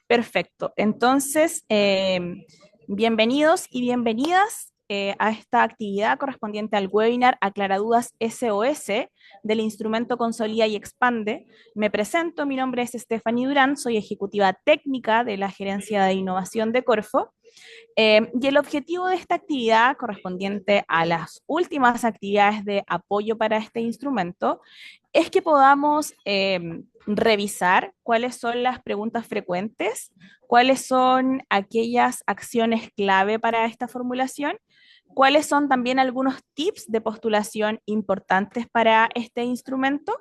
Perfecto. Entonces, bienvenidos y bienvenidas a esta actividad correspondiente al webinar Aclaradudas SOS del instrumento Consolida y Expande. Me presento, mi nombre es Stephanie Durán, soy ejecutiva técnica de la Gerencia de Innovación de Corfo. Y el objetivo de esta actividad, correspondiente a las últimas actividades de apoyo para este instrumento, es que podamos revisar cuáles son las preguntas frecuentes, cuáles son aquellas acciones clave para esta formulación, cuáles son también algunos tips de postulación importantes para este instrumento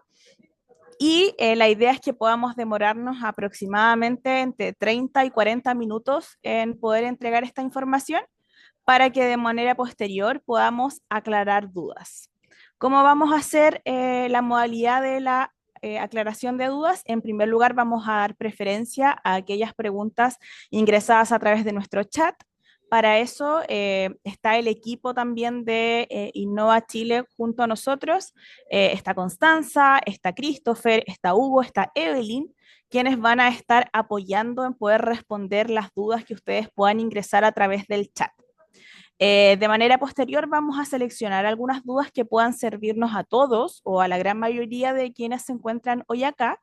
y la idea es que podamos demorarnos aproximadamente entre 30 y 40 minutos en poder entregar esta información para que de manera posterior podamos aclarar dudas. ¿Cómo vamos a hacer la modalidad de la aclaración de dudas? En primer lugar, vamos a dar preferencia a aquellas preguntas ingresadas a través de nuestro chat. Para eso está el equipo también de Innova Chile junto a nosotros. Está Constanza, está Christopher, está Hugo, está Evelyn, quienes van a estar apoyando en poder responder las dudas que ustedes puedan ingresar a través del chat. De manera posterior vamos a seleccionar algunas dudas que puedan servirnos a todos o a la gran mayoría de quienes se encuentran hoy acá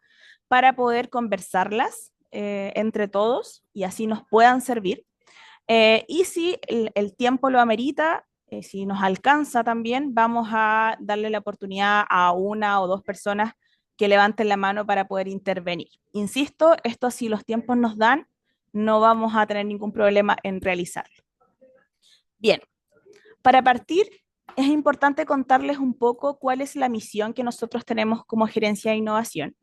para poder conversarlas entre todos y así nos puedan servir. Y si el tiempo lo amerita, si nos alcanza también, vamos a darle la oportunidad a una o dos personas que levanten la mano para poder intervenir. Insisto, esto si los tiempos nos dan, no vamos a tener ningún problema en realizarlo. Bien, para partir, es importante contarles un poco cuál es la misión que nosotros tenemos como Gerencia de Innovación.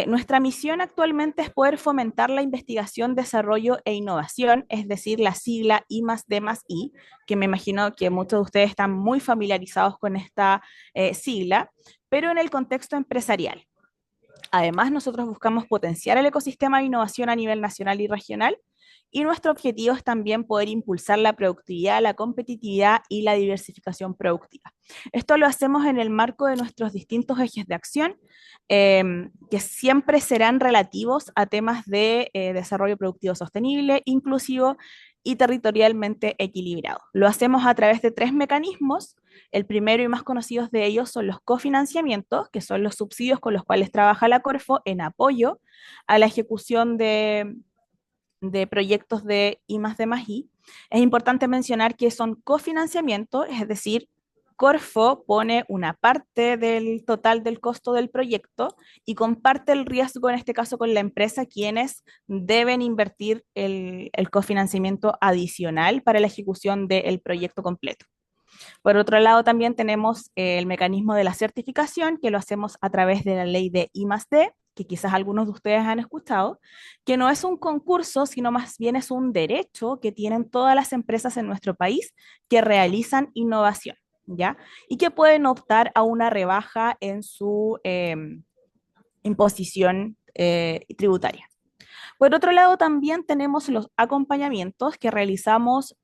Nuestra misión actualmente es poder fomentar la investigación, desarrollo e innovación, es decir, la sigla I+D+I, que me imagino que muchos de ustedes están muy familiarizados con esta sigla, pero en el contexto empresarial. Además, nosotros buscamos potenciar el ecosistema de innovación a nivel nacional y regional, y nuestro objetivo es también poder impulsar la productividad, la competitividad y la diversificación productiva. Esto lo hacemos en el marco de nuestros distintos ejes de acción, que siempre serán relativos a temas de desarrollo productivo sostenible, inclusivo y territorialmente equilibrado. Lo hacemos a través de tres mecanismos. El primero y más conocido de ellos son los cofinanciamientos, que son los subsidios con los cuales trabaja la Corfo en apoyo a la ejecución de proyectos de I+D+I. Es importante mencionar que son cofinanciamientos, es decir, Corfo pone una parte del total del costo del proyecto y comparte el riesgo, en este caso con la empresa, quienes deben invertir el cofinanciamiento adicional para la ejecución del proyecto completo. Por otro lado, también tenemos el mecanismo de la certificación, que lo hacemos a través de la ley de I+D, que quizás algunos de ustedes han escuchado, que no es un concurso, sino más bien es un derecho que tienen todas las empresas en nuestro país que realizan innovación, ¿ya? Y que pueden optar a una rebaja en su imposición tributaria. Por otro lado, también tenemos los acompañamientos que realizamos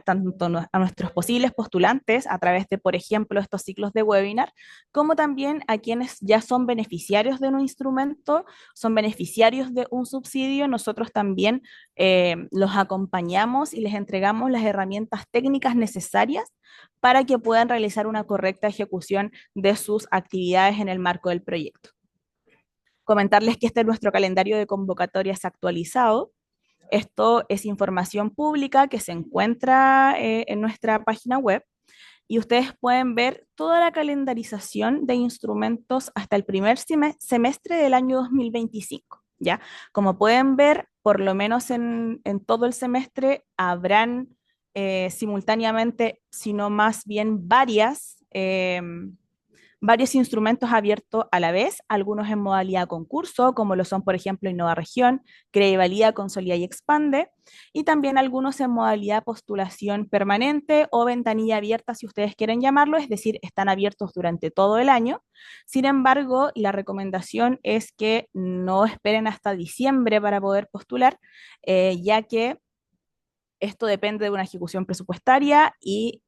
tanto a nuestros posibles postulantes a través de, por ejemplo, estos ciclos de webinar, como también a quienes ya son beneficiarios de un instrumento, son beneficiarios de un subsidio. Nosotros también los acompañamos y les entregamos las herramientas técnicas necesarias para que puedan realizar una correcta ejecución de sus actividades en el marco del proyecto. Comentarles que este es nuestro calendario de convocatorias actualizado. Esto es información pública que se encuentra en nuestra página web y ustedes pueden ver toda la calendarización de instrumentos hasta el primer semestre del año 2025. ¿Ya? Como pueden ver, por lo menos en todo el semestre habrán simultáneamente, sino más bien varios instrumentos abiertos a la vez, algunos en modalidad concurso, como lo son, por ejemplo, Innova Región, Crea y Valida, Consolida y Expande, y también algunos en modalidad postulación permanente o ventanilla abierta, si ustedes quieren llamarlo, es decir, están abiertos durante todo el año. Sin embargo, la recomendación es que no esperen hasta diciembre para poder postular, ya que esto depende de una ejecución presupuestaria y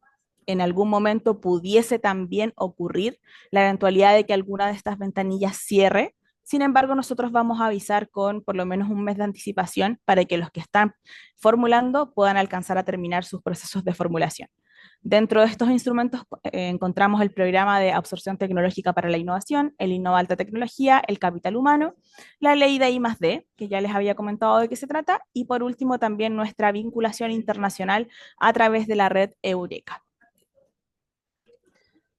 en algún momento pudiese también ocurrir la eventualidad de que alguna de estas ventanillas cierre Sin embargo, nosotros vamos a avisar con por lo menos un mes de anticipación para que los que están formulando puedan alcanzar a terminar sus procesos de formulación. Dentro de estos instrumentos encontramos el programa de absorción tecnológica para la innovación, el Innova Alta Tecnología, el Capital Humano, la ley de I+D, que ya les había comentado de qué se trata, y por último también nuestra vinculación internacional a través de la red Eureka.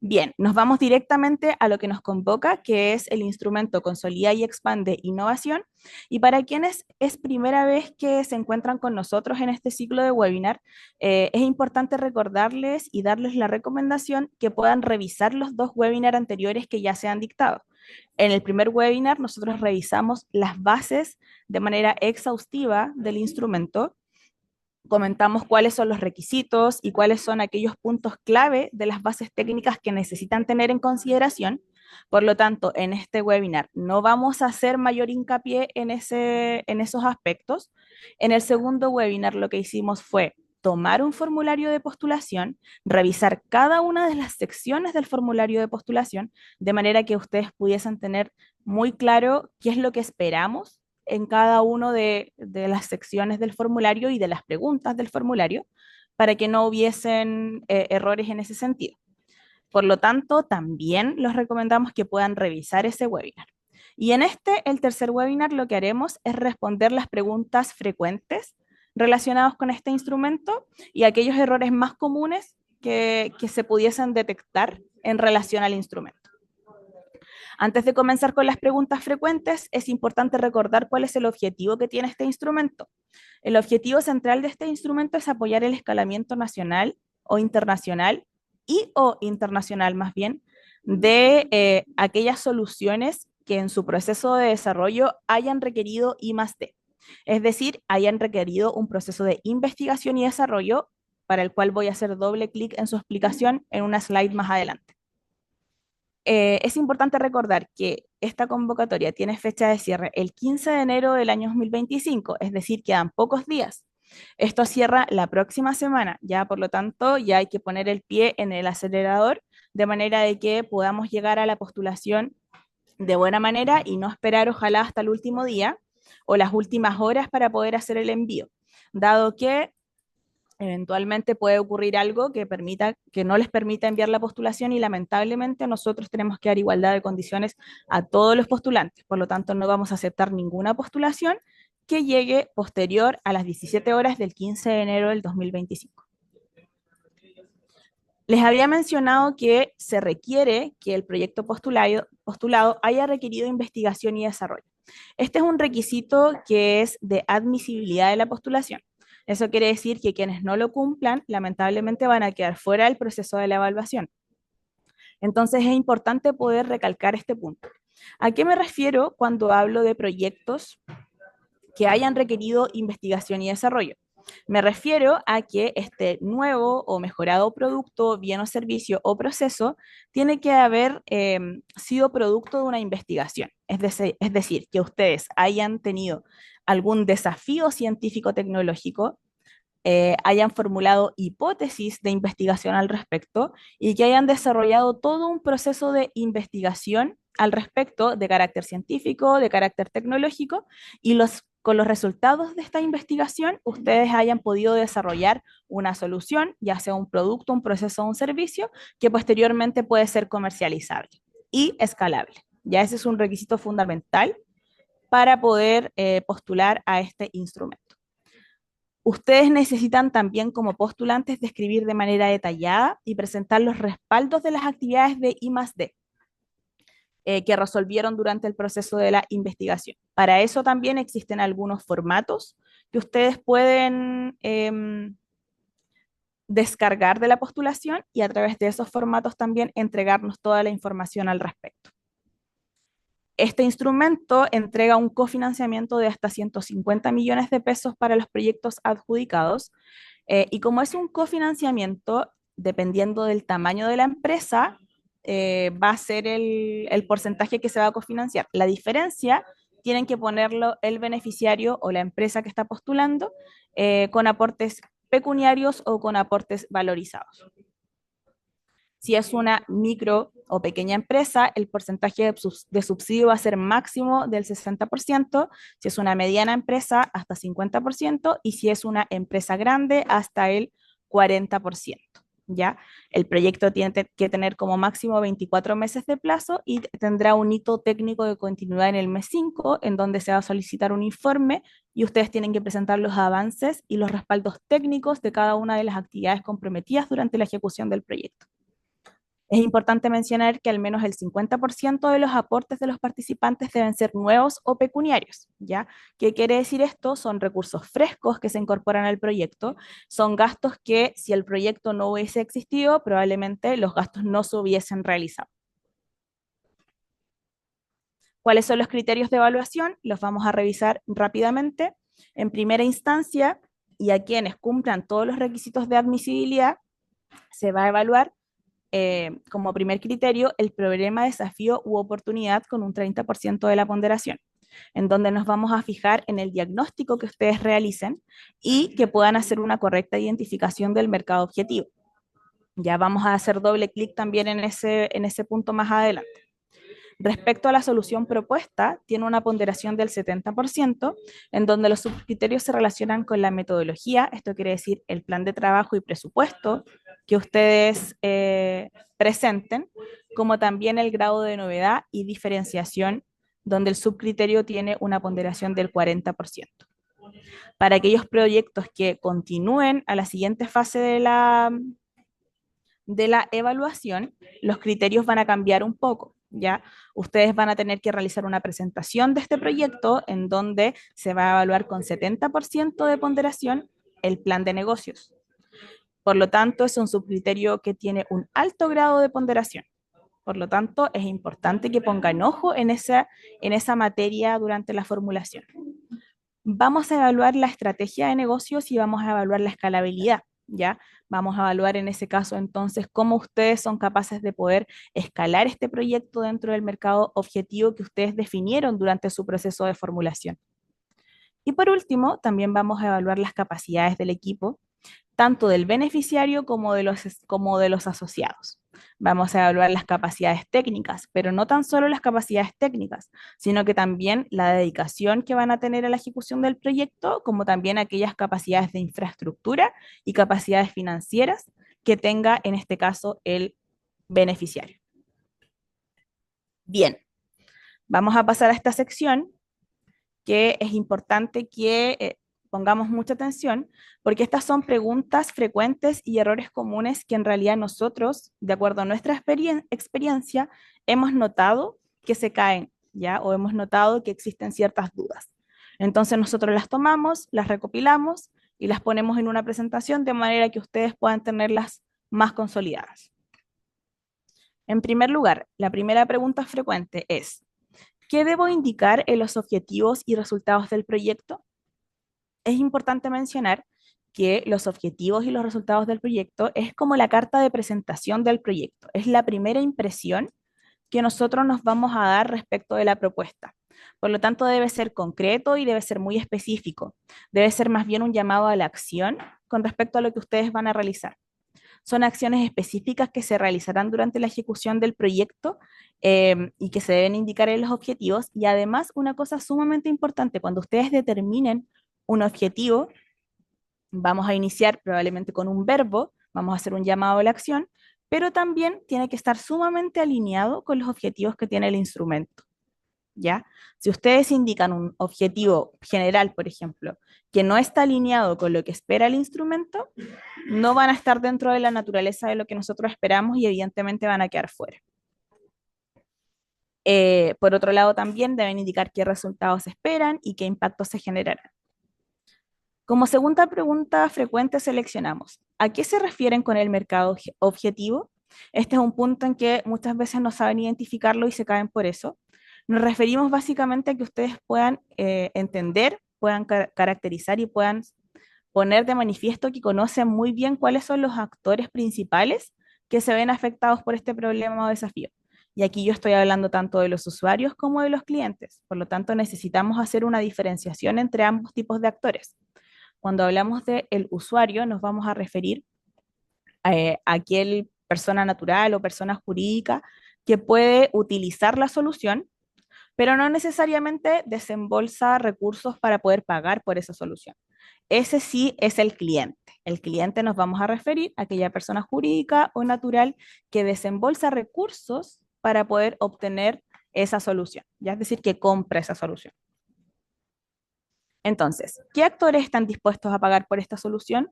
Bien, nos vamos directamente a lo que nos convoca, que es el instrumento Consolida y Expande Innovación. Y para quienes es primera vez que se encuentran con nosotros en este ciclo de webinar, es importante recordarles y darles la recomendación que puedan revisar los dos webinars anteriores que ya se han dictado. En el primer webinar nosotros revisamos las bases de manera exhaustiva del instrumento, comentamos cuáles son los requisitos y cuáles son aquellos puntos clave de las bases técnicas que necesitan tener en consideración. Por lo tanto, en este webinar no vamos a hacer mayor hincapié en esos aspectos. En el segundo webinar lo que hicimos fue tomar un formulario de postulación, revisar cada una de las secciones del formulario de postulación, de manera que ustedes pudiesen tener muy claro qué es lo que esperamos en cada una de las secciones del formulario y de las preguntas del formulario para que no hubiesen errores en ese sentido. Por lo tanto, también los recomendamos que puedan revisar ese webinar. Y en el tercer webinar, lo que haremos es responder las preguntas frecuentes relacionadas con este instrumento y aquellos errores más comunes que se pudiesen detectar en relación al instrumento. Antes de comenzar con las preguntas frecuentes, es importante recordar cuál es el objetivo que tiene este instrumento. El objetivo central de este instrumento es apoyar el escalamiento nacional o internacional o internacional más bien de aquellas soluciones que en su proceso de desarrollo hayan requerido I+D. Es decir, hayan requerido un proceso de investigación y desarrollo para el cual voy a hacer doble clic en su explicación en una slide más adelante. Es importante recordar que esta convocatoria tiene fecha de cierre el 15 de enero del año 2025, es decir, quedan pocos días. Esto cierra la próxima semana, ya por lo tanto ya hay que poner el pie en el acelerador de manera de que podamos llegar a la postulación de buena manera y no esperar ojalá hasta el último día o las últimas horas para poder hacer el envío, dado que eventualmente puede ocurrir algo que no les permita enviar la postulación y lamentablemente nosotros tenemos que dar igualdad de condiciones a todos los postulantes. Por lo tanto, no vamos a aceptar ninguna postulación que llegue posterior a las 17 horas del 15 de enero del 2025. Les había mencionado que se requiere que el proyecto postulado haya requerido investigación y desarrollo. Este es un requisito que es de admisibilidad de la postulación. Eso quiere decir que quienes no lo cumplan, lamentablemente van a quedar fuera del proceso de la evaluación. Entonces es importante poder recalcar este punto. ¿A qué me refiero cuando hablo de proyectos que hayan requerido investigación y desarrollo? Me refiero a que este nuevo o mejorado producto, bien o servicio o proceso tiene que haber sido producto de una investigación. Es decir, que ustedes hayan tenido algún desafío científico-tecnológico, hayan formulado hipótesis de investigación al respecto y que hayan desarrollado todo un proceso de investigación al respecto de carácter científico, de carácter tecnológico, y con los resultados de esta investigación ustedes hayan podido desarrollar una solución, ya sea un producto, un proceso o un servicio, que posteriormente puede ser comercializable y escalable. Ya ese es un requisito fundamental para poder postular a este instrumento. Ustedes necesitan también como postulantes describir de manera detallada y presentar los respaldos de las actividades de I+D que resolvieron durante el proceso de la investigación. Para eso también existen algunos formatos que ustedes pueden descargar de la postulación y a través de esos formatos también entregarnos toda la información al respecto. Este instrumento entrega un cofinanciamiento de hasta 150 millones de pesos para los proyectos adjudicados y como es un cofinanciamiento, dependiendo del tamaño de la empresa, va a ser el porcentaje que se va a cofinanciar. La diferencia tienen que ponerlo el beneficiario o la empresa que está postulando con aportes pecuniarios o con aportes valorizados. Si es una micro o pequeña empresa, el porcentaje de subsidio va a ser máximo del 60%, si es una mediana empresa hasta 50% y si es una empresa grande hasta el 40%. ¿Ya? El proyecto tiene que tener como máximo 24 meses de plazo y tendrá un hito técnico de continuidad en el mes 5, en donde se va a solicitar un informe y ustedes tienen que presentar los avances y los respaldos técnicos de cada una de las actividades comprometidas durante la ejecución del proyecto. Es importante mencionar que al menos el 50% de los aportes de los participantes deben ser nuevos o pecuniarios, ¿ya? ¿Qué quiere decir esto? Son recursos frescos que se incorporan al proyecto, son gastos que si el proyecto no hubiese existido, probablemente los gastos no se hubiesen realizado. ¿Cuáles son los criterios de evaluación? Los vamos a revisar rápidamente. En primera instancia, y a quienes cumplan todos los requisitos de admisibilidad, se va a evaluar como primer criterio el problema, desafío u oportunidad con un 30% de la ponderación, en donde nos vamos a fijar en el diagnóstico que ustedes realicen y que puedan hacer una correcta identificación del mercado objetivo. Ya vamos a hacer doble clic también en ese punto más adelante. Respecto a la solución propuesta, tiene una ponderación del 70%, en donde los subcriterios se relacionan con la metodología, esto quiere decir el plan de trabajo y presupuesto que ustedes presenten, como también el grado de novedad y diferenciación, donde el subcriterio tiene una ponderación del 40%. Para aquellos proyectos que continúen a la siguiente fase de la evaluación, los criterios van a cambiar un poco, ¿ya? Ustedes van a tener que realizar una presentación de este proyecto en donde se va a evaluar con 70% de ponderación el plan de negocios. Por lo tanto, es un subcriterio que tiene un alto grado de ponderación. Por lo tanto, es importante que pongan ojo en esa materia durante la formulación. Vamos a evaluar la estrategia de negocios y vamos a evaluar la escalabilidad, ¿ya? Vamos a evaluar en ese caso entonces cómo ustedes son capaces de poder escalar este proyecto dentro del mercado objetivo que ustedes definieron durante su proceso de formulación. Y por último, también vamos a evaluar las capacidades del equipo, tanto del beneficiario como de los asociados. Vamos a evaluar las capacidades técnicas, pero no tan solo las capacidades técnicas, sino que también la dedicación que van a tener a la ejecución del proyecto, como también aquellas capacidades de infraestructura y capacidades financieras que tenga en este caso el beneficiario. Bien, vamos a pasar a esta sección que es importante que pongamos mucha atención, porque estas son preguntas frecuentes y errores comunes que en realidad nosotros, de acuerdo a nuestra experiencia, hemos notado que se caen, ¿ya? O hemos notado que existen ciertas dudas. Entonces nosotros las tomamos, las recopilamos y las ponemos en una presentación de manera que ustedes puedan tenerlas más consolidadas. En primer lugar, la primera pregunta frecuente es, ¿qué debo indicar en los objetivos y resultados del proyecto? Es importante mencionar que los objetivos y los resultados del proyecto es como la carta de presentación del proyecto, es la primera impresión que nosotros nos vamos a dar respecto de la propuesta. Por lo tanto, debe ser concreto y debe ser muy específico. Debe ser más bien un llamado a la acción con respecto a lo que ustedes van a realizar. Son acciones específicas que se realizarán durante la ejecución del proyecto y que se deben indicar en los objetivos. Y además, una cosa sumamente importante, cuando ustedes determinen un objetivo, vamos a iniciar probablemente con un verbo, vamos a hacer un llamado a la acción, pero también tiene que estar sumamente alineado con los objetivos que tiene el instrumento. ¿Ya? Si ustedes indican un objetivo general, por ejemplo, que no está alineado con lo que espera el instrumento, no van a estar dentro de la naturaleza de lo que nosotros esperamos y evidentemente van a quedar fuera. Por otro lado, también deben indicar qué resultados esperan y qué impactos se generarán. Como segunda pregunta frecuente seleccionamos, ¿a qué se refieren con el mercado objetivo? Este es un punto en que muchas veces no saben identificarlo y se caen por eso. Nos referimos básicamente a que ustedes puedan entender, puedan caracterizar y puedan poner de manifiesto que conocen muy bien cuáles son los actores principales que se ven afectados por este problema o desafío. Y aquí yo estoy hablando tanto de los usuarios como de los clientes. Por lo tanto, necesitamos hacer una diferenciación entre ambos tipos de actores. Cuando hablamos del usuario, nos vamos a referir a aquel persona natural o persona jurídica que puede utilizar la solución, pero no necesariamente desembolsa recursos para poder pagar por esa solución. Ese sí es el cliente. El cliente nos vamos a referir a aquella persona jurídica o natural que desembolsa recursos para poder obtener esa solución, ya es decir, que compra esa solución. Entonces, ¿qué actores están dispuestos a pagar por esta solución?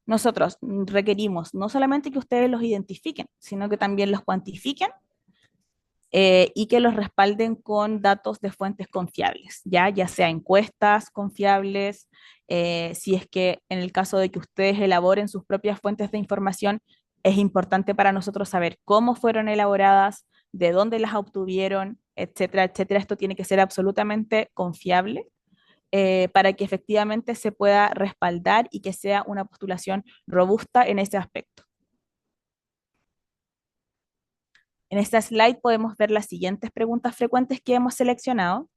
Nosotros requerimos no solamente que ustedes los identifiquen, sino que también los cuantifiquen y que los respalden con datos de fuentes confiables, ya sea encuestas confiables, si es que en el caso de que ustedes elaboren sus propias fuentes de información, es importante para nosotros saber cómo fueron elaboradas, de dónde las obtuvieron, etcétera, etcétera. Esto tiene que ser absolutamente confiable para que efectivamente se pueda respaldar y que sea una postulación robusta en ese aspecto. En esta slide podemos ver las siguientes preguntas frecuentes que hemos seleccionado.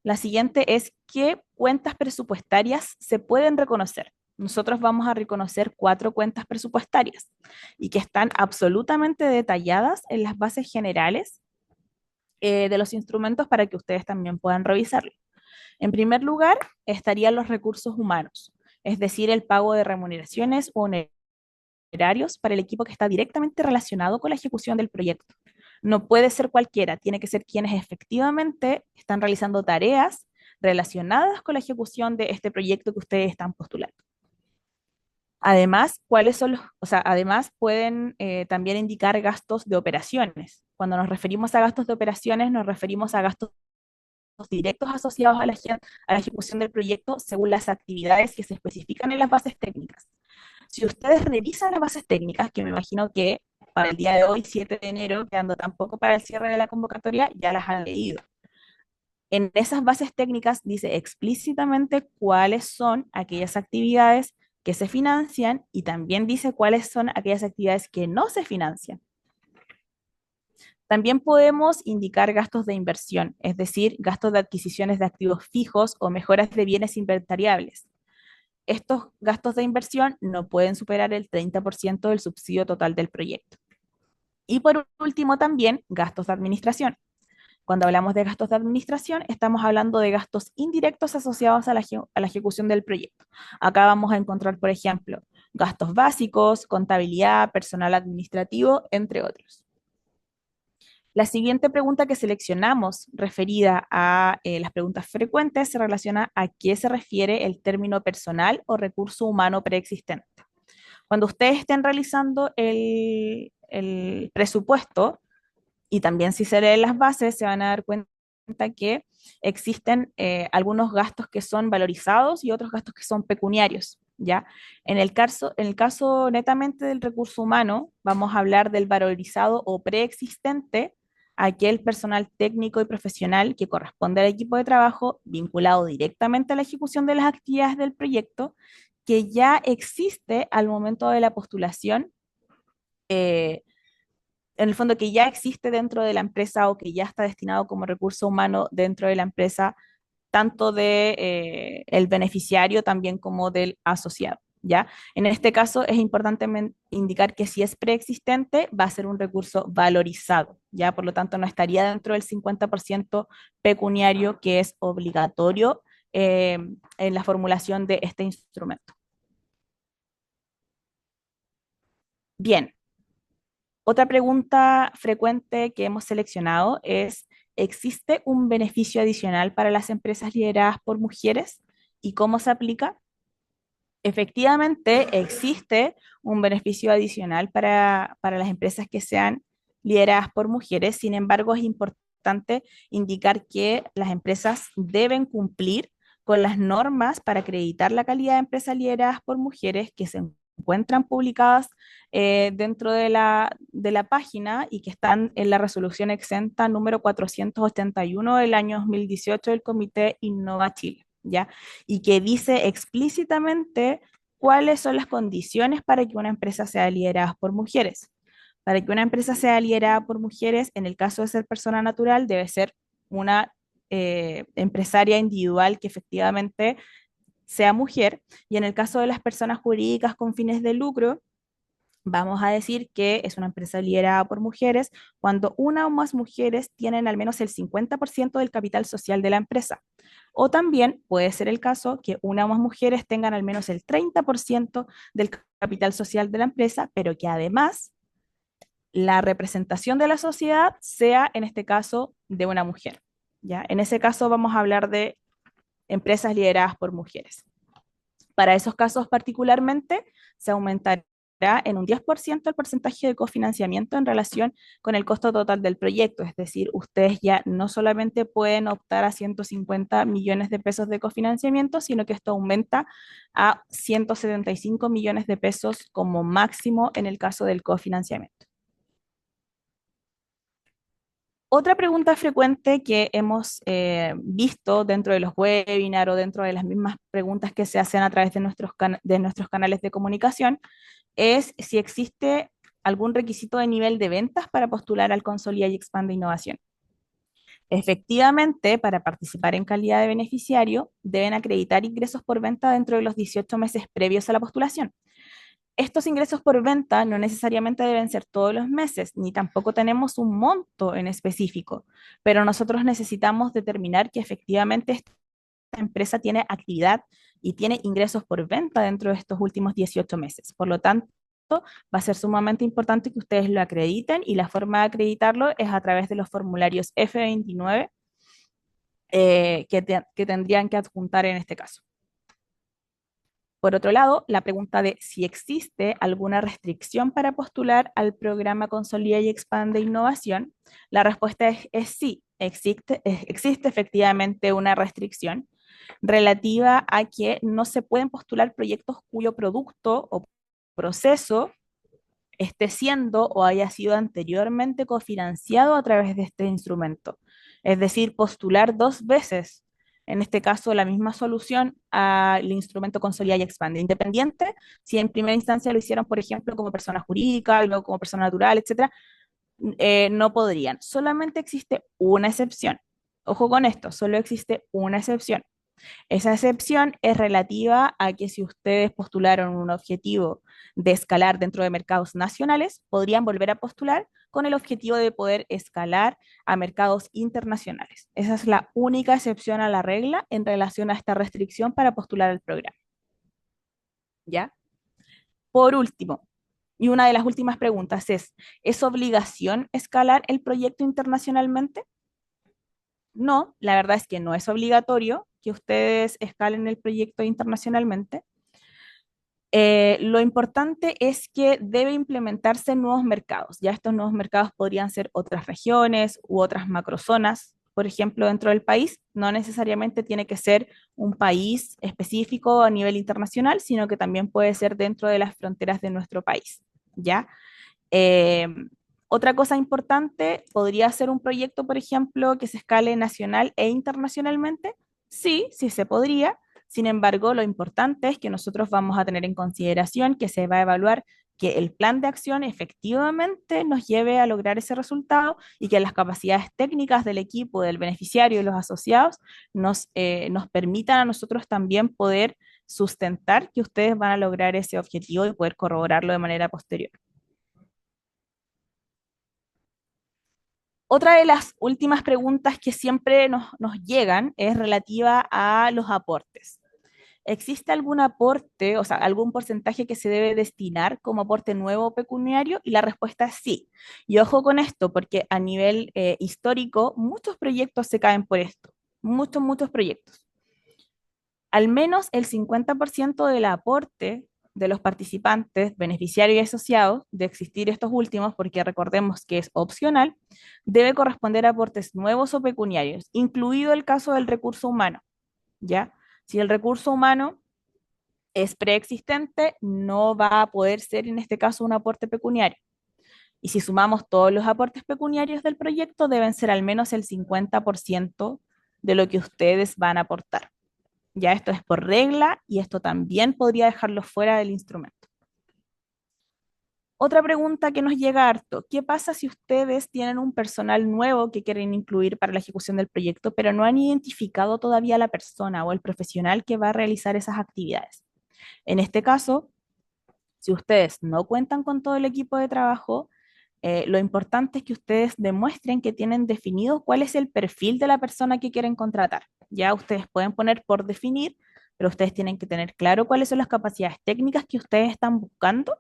La siguiente es: ¿qué cuentas presupuestarias se pueden reconocer? Nosotros vamos a reconocer 4 cuentas presupuestarias y que están absolutamente detalladas en las bases generales de los instrumentos para que ustedes también puedan revisarlo. En primer lugar, estarían los recursos humanos, es decir, el pago de remuneraciones o honorarios para el equipo que está directamente relacionado con la ejecución del proyecto. No puede ser cualquiera, tiene que ser quienes efectivamente están realizando tareas relacionadas con la ejecución de este proyecto que ustedes están postulando. Además, ¿cuáles son además pueden también indicar gastos de operaciones. Cuando nos referimos a gastos de operaciones, nos referimos a gastos directos asociados a a la ejecución del proyecto según las actividades que se especifican en las bases técnicas. Si ustedes revisan las bases técnicas, que me imagino que para el día de hoy, 7 de enero, quedando tampoco para el cierre de la convocatoria, ya las han leído. En esas bases técnicas dice explícitamente cuáles son aquellas actividades que se financian y también dice cuáles son aquellas actividades que no se financian. También podemos indicar gastos de inversión, es decir, gastos de adquisiciones de activos fijos o mejoras de bienes inventariables. Estos gastos de inversión no pueden superar el 30% del subsidio total del proyecto. Y por último, también gastos de administración. Cuando hablamos de gastos de administración, estamos hablando de gastos indirectos asociados a la ejecución del proyecto. Acá vamos a encontrar, por ejemplo, gastos básicos, contabilidad, personal administrativo, entre otros. La siguiente pregunta que seleccionamos referida a las preguntas frecuentes se relaciona a qué se refiere el término personal o recurso humano preexistente. Cuando ustedes estén realizando el presupuesto, y también si se leen las bases, se van a dar cuenta que existen algunos gastos que son valorizados y otros gastos que son pecuniarios, ¿ya? En el caso netamente del recurso humano, vamos a hablar del valorizado o preexistente, aquel personal técnico y profesional que corresponde al equipo de trabajo vinculado directamente a la ejecución de las actividades del proyecto, que ya existe al momento de la postulación en el fondo que ya existe dentro de la empresa o que ya está destinado como recurso humano dentro de la empresa, tanto de el beneficiario también como del asociado, ¿ya? En este caso es importante indicar que si es preexistente va a ser un recurso valorizado, ¿ya? Por lo tanto no estaría dentro del 50% pecuniario que es obligatorio en la formulación de este instrumento. Bien, otra pregunta frecuente que hemos seleccionado es: ¿existe un beneficio adicional para las empresas lideradas por mujeres y cómo se aplica? Efectivamente, existe un beneficio adicional para las empresas que sean lideradas por mujeres. Sin embargo, es importante indicar que las empresas deben cumplir con las normas para acreditar la calidad de empresas lideradas por mujeres que se encuentran publicadas dentro de de la página y que están en la resolución exenta número 481 del año 2018 del Comité Innova Chile, ¿ya? Y que dice explícitamente cuáles son las condiciones para que una empresa sea liderada por mujeres. Para que una empresa sea liderada por mujeres, en el caso de ser persona natural, debe ser una empresaria individual que efectivamente sea mujer, y en el caso de las personas jurídicas con fines de lucro, Vamos a decir que es una empresa liderada por mujeres cuando una o más mujeres tienen al menos el 50% del capital social de la empresa. O también puede ser el caso que una o más mujeres tengan al menos el 30% del capital social de la empresa, pero que además la representación de la sociedad sea, en este caso, de una mujer. ¿Ya? En ese caso vamos a hablar de empresas lideradas por mujeres. Para esos casos particularmente, se aumentará en un 10% el porcentaje de cofinanciamiento en relación con el costo total del proyecto. Es decir, ustedes ya no solamente pueden optar a 150 millones de pesos de cofinanciamiento, sino que esto aumenta a 175 millones de pesos como máximo en el caso del cofinanciamiento. Otra pregunta frecuente que hemos visto dentro de los webinars o dentro de las mismas preguntas que se hacen a través de de nuestros canales de comunicación es si existe algún requisito de nivel de ventas para postular al Consolida y Expande Innovación. Efectivamente, para participar en calidad de beneficiario, deben acreditar ingresos por venta dentro de los 18 meses previos a la postulación. Estos ingresos por venta no necesariamente deben ser todos los meses, ni tampoco tenemos un monto en específico, pero nosotros necesitamos determinar que efectivamente esta empresa tiene actividad y tiene ingresos por venta dentro de estos últimos 18 meses. Por lo tanto, va a ser sumamente importante que ustedes lo acrediten y la forma de acreditarlo es a través de los formularios F29 que tendrían que adjuntar en este caso. Por otro lado, la pregunta de si existe alguna restricción para postular al programa Consolida y Expande Innovación, la respuesta es sí, existe efectivamente una restricción relativa a que no se pueden postular proyectos cuyo producto o proceso esté siendo o haya sido anteriormente cofinanciado a través de este instrumento. Es decir, postular dos veces, en este caso, la misma solución al instrumento Consolida y Expande, independiente si en primera instancia lo hicieron, por ejemplo, como persona jurídica, luego como persona natural, etcétera, no podrían. Solamente existe una excepción. Ojo con esto, solo existe una excepción. Esa excepción es relativa a que si ustedes postularon un objetivo de escalar dentro de mercados nacionales, podrían volver a postular con el objetivo de poder escalar a mercados internacionales. Esa es la única excepción a la regla en relación a esta restricción para postular al programa. ¿Ya? Por último, y una de las últimas preguntas ¿es obligación escalar el proyecto internacionalmente? No, la verdad es que no es obligatorio que ustedes escalen el proyecto internacionalmente. Lo importante es que debe implementarse en nuevos mercados. Ya estos nuevos mercados podrían ser otras regiones u otras macrozonas, por ejemplo, dentro del país. No necesariamente tiene que ser un país específico a nivel internacional, sino que también puede ser dentro de las fronteras de nuestro país. ¿Ya? Eh, Otra cosa importante, ¿podría ser un proyecto, por ejemplo, que se escale nacional e internacionalmente? Sí, sí se podría. Sin embargo, lo importante es que nosotros vamos a tener en consideración que se va a evaluar que el plan de acción efectivamente nos lleve a lograr ese resultado y que las capacidades técnicas del equipo, del beneficiario y los asociados nos permitan a nosotros también poder sustentar que ustedes van a lograr ese objetivo y poder corroborarlo de manera posterior. Otra de las últimas preguntas que siempre nos llegan es relativa a los aportes. ¿Existe algún aporte, o sea, algún porcentaje que se debe destinar como aporte nuevo pecuniario? Y la respuesta es sí. Y ojo con esto, porque a nivel histórico, muchos proyectos se caen por esto. Muchos proyectos. Al menos el 50% del aporte de los participantes, beneficiarios y asociados, de existir estos últimos, porque recordemos que es opcional, debe corresponder a aportes nuevos o pecuniarios, incluido el caso del recurso humano, ¿ya? Si el recurso humano es preexistente, no va a poder ser en este caso un aporte pecuniario. Y si sumamos todos los aportes pecuniarios del proyecto, deben ser al menos el 50% de lo que ustedes van a aportar. Ya esto es por regla y esto también podría dejarlo fuera del instrumento. Otra pregunta que nos llega harto, ¿qué pasa si ustedes tienen un personal nuevo que quieren incluir para la ejecución del proyecto, pero no han identificado todavía la persona o el profesional que va a realizar esas actividades? En este caso, Si ustedes no cuentan con todo el equipo de trabajo, lo importante es que ustedes demuestren que tienen definido cuál es el perfil de la persona que quieren contratar. Ya ustedes pueden poner por definir, pero ustedes tienen que tener claro cuáles son las capacidades técnicas que ustedes están buscando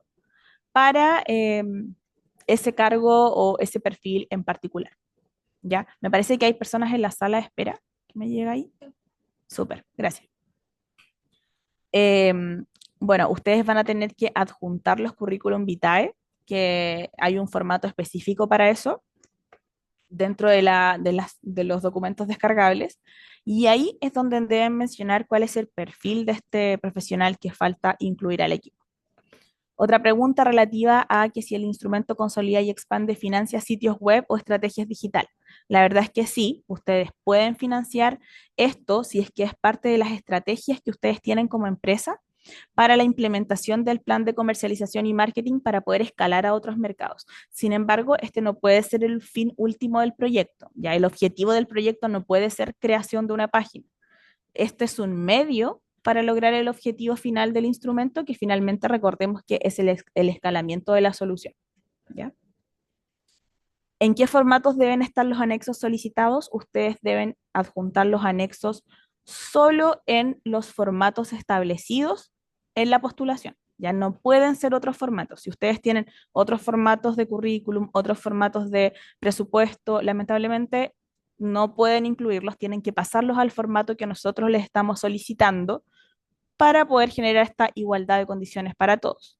para ese cargo o ese perfil en particular. ¿Ya? Me parece que hay personas en la sala de espera. ¿Me llega ahí? Súper, gracias. Em, bueno, ustedes van a tener que adjuntar los currículum vitae, que hay un formato específico para eso dentro de los documentos descargables. Y ahí es donde deben mencionar cuál es el perfil de este profesional que falta incluir al equipo. Otra pregunta relativa a que si el instrumento consolida y expande financia sitios web o estrategias digitales. La verdad es que sí, ustedes pueden financiar esto si es que es parte de las estrategias que ustedes tienen como empresa para la implementación del plan de comercialización y marketing para poder escalar a otros mercados. Sin embargo, este no puede ser el fin último del proyecto. Ya el objetivo del proyecto no puede ser creación de una página. Este es un medio para lograr el objetivo final del instrumento, que finalmente recordemos que es el escalamiento de la solución. ¿Ya? ¿En qué formatos deben estar los anexos solicitados? Ustedes deben adjuntar los anexos solo en los formatos establecidos en la postulación. Ya no pueden ser otros formatos. Si ustedes tienen otros formatos de currículum, otros formatos de presupuesto, lamentablemente no pueden incluirlos, tienen que pasarlos al formato que nosotros les estamos solicitando para poder generar esta igualdad de condiciones para todos.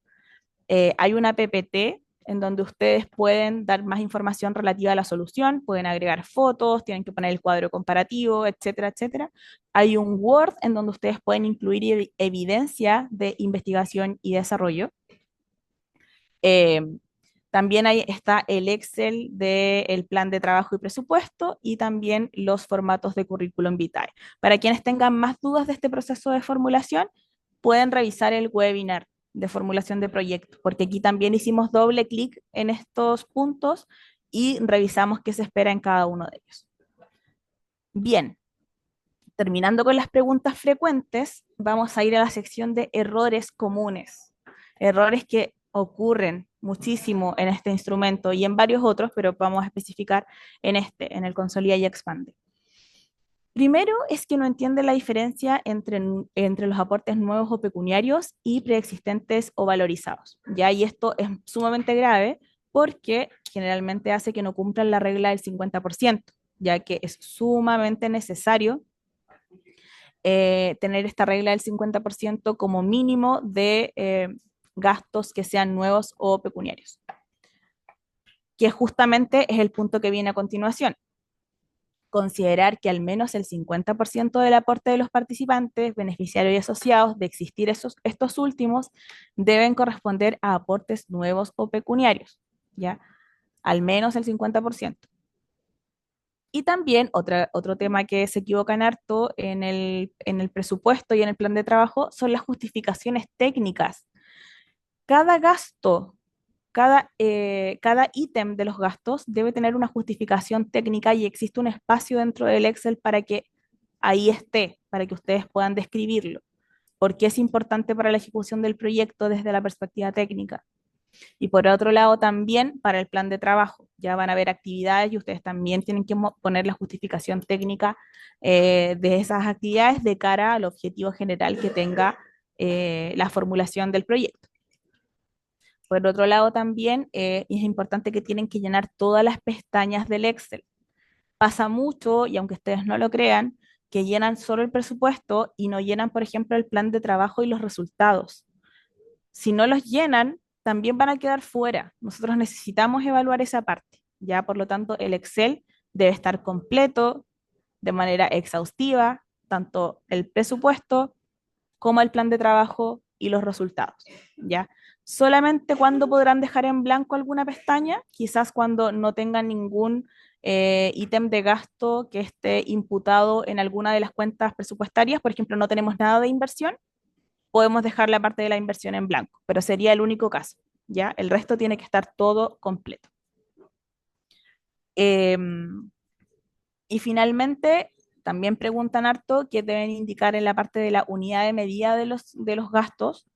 Hay una PPT en donde ustedes pueden dar más información relativa a la solución, pueden agregar fotos, tienen que poner el cuadro comparativo, etcétera, etcétera. Hay un Word en donde ustedes pueden incluir evidencia de investigación y desarrollo. Eh, también ahí está el Excel del plan de trabajo y presupuesto y también los formatos de currículum vitae. Para quienes tengan más dudas de este proceso de formulación, pueden revisar el webinar de formulación de proyecto, porque aquí también hicimos doble clic en estos puntos y revisamos qué se espera en cada uno de ellos. Bien, terminando con las preguntas frecuentes, vamos a ir a la sección de errores comunes. Errores que ocurren muchísimo en este instrumento y en varios otros, pero vamos a especificar en este, en el Consolida y Expande. Primero es que no entiende la diferencia entre los aportes nuevos o pecuniarios y preexistentes o valorizados. Ya, y esto es sumamente grave porque generalmente hace que no cumplan la regla del 50%, ya que es sumamente necesario tener esta regla del 50% como mínimo de gastos que sean nuevos o pecuniarios, que justamente es el punto que viene a continuación. Considerar que al menos el 50% del aporte de los participantes, beneficiarios y asociados de existir estos últimos deben corresponder a aportes nuevos o pecuniarios, ¿ya? Al menos el 50%. Y también otro tema que se equivocan harto en el presupuesto y en el plan de trabajo son las justificaciones técnicas. Cada gasto, cada ítem de los gastos debe tener una justificación técnica y existe un espacio dentro del Excel para que ahí esté, para que ustedes puedan describirlo. Porque es importante para la ejecución del proyecto desde la perspectiva técnica. Y por otro lado, también para el plan de trabajo. Ya van a haber actividades y ustedes también tienen que poner la justificación técnica de esas actividades de cara al objetivo general que tenga la formulación del proyecto. Por otro lado, también es importante que tienen que llenar todas las pestañas del Excel. Pasa mucho, y aunque ustedes no lo crean, que llenan solo el presupuesto y no llenan, por ejemplo, el plan de trabajo y los resultados. Si no los llenan, también van a quedar fuera. Nosotros necesitamos evaluar esa parte. Ya, por lo tanto, el Excel debe estar completo de manera exhaustiva, tanto el presupuesto como el plan de trabajo y los resultados. ¿Ya? Solamente cuando podrán dejar en blanco alguna pestaña, quizás cuando no tengan ningún ítem de gasto que esté imputado en alguna de las cuentas presupuestarias, por ejemplo, no tenemos nada de inversión, podemos dejar la parte de la inversión en blanco, pero sería el único caso, ¿ya? El resto tiene que estar todo completo. Eh, y finalmente, también preguntan harto qué deben indicar en la parte de la unidad de medida de los gastos.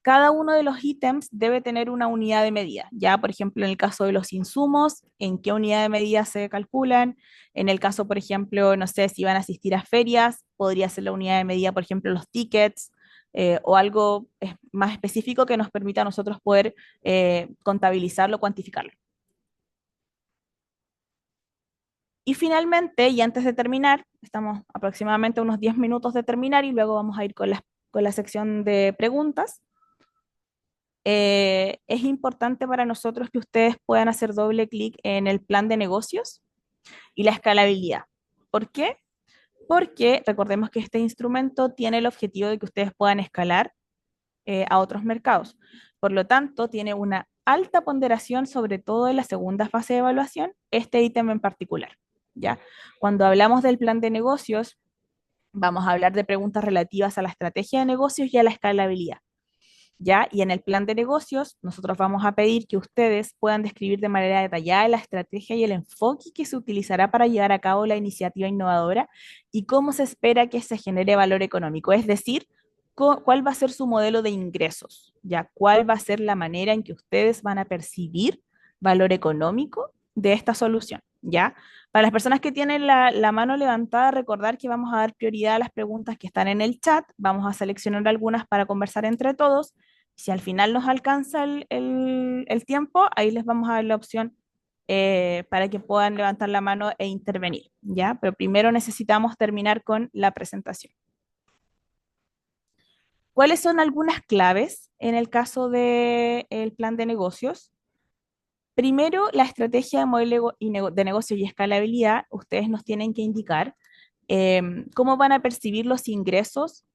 Cada uno de los ítems debe tener una unidad de medida. Ya, por ejemplo, en el caso de los insumos, en qué unidad de medida se calculan. En el caso, por ejemplo, no sé si van a asistir a ferias, podría ser la unidad de medida, por ejemplo, los tickets, o algo más específico que nos permita a nosotros poder contabilizarlo, cuantificarlo. Y finalmente, y antes de terminar, estamos aproximadamente a unos 10 minutos de terminar y luego vamos a ir con la sección de preguntas. Es importante para nosotros que ustedes puedan hacer doble clic en el plan de negocios y la escalabilidad. ¿Por qué? Porque recordemos que este instrumento tiene el objetivo de que ustedes puedan escalar a otros mercados. Por lo tanto, tiene una alta ponderación, sobre todo en la segunda fase de evaluación, este ítem en particular. ¿Ya? Cuando hablamos del plan de negocios, vamos a hablar de preguntas relativas a la estrategia de negocios y a la escalabilidad. ¿Ya? Y en el plan de negocios, nosotros vamos a pedir que ustedes puedan describir de manera detallada la estrategia y el enfoque que se utilizará para llevar a cabo la iniciativa innovadora y cómo se espera que se genere valor económico, es decir, cuál va a ser su modelo de ingresos, ¿ya? ¿Cuál va a ser la manera en que ustedes van a percibir valor económico de esta solución, ¿ya? Para las personas que tienen la mano levantada, recordar que vamos a dar prioridad a las preguntas que están en el chat, vamos a seleccionar algunas para conversar entre todos. Si al final nos alcanza el tiempo, ahí les vamos a dar la opción para que puedan levantar la mano e intervenir, ¿ya? Pero primero necesitamos terminar con la presentación. ¿Cuáles son algunas claves en el caso del plan de negocios? Primero, la estrategia de modelo de negocio y escalabilidad. Ustedes nos tienen que indicar cómo van a percibir los ingresos,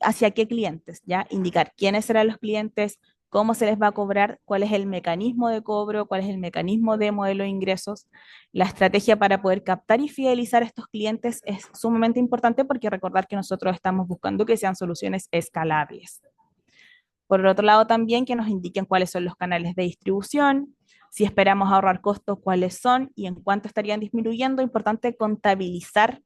hacia qué clientes, ¿ya? Indicar quiénes serán los clientes, cómo se les va a cobrar, cuál es el mecanismo de cobro, cuál es el mecanismo de modelo de ingresos. La estrategia para poder captar y fidelizar a estos clientes es sumamente importante porque recordar que nosotros estamos buscando que sean soluciones escalables. Por el otro lado, también que nos indiquen cuáles son los canales de distribución, si esperamos ahorrar costos, cuáles son y en cuánto estarían disminuyendo. Importante contabilizar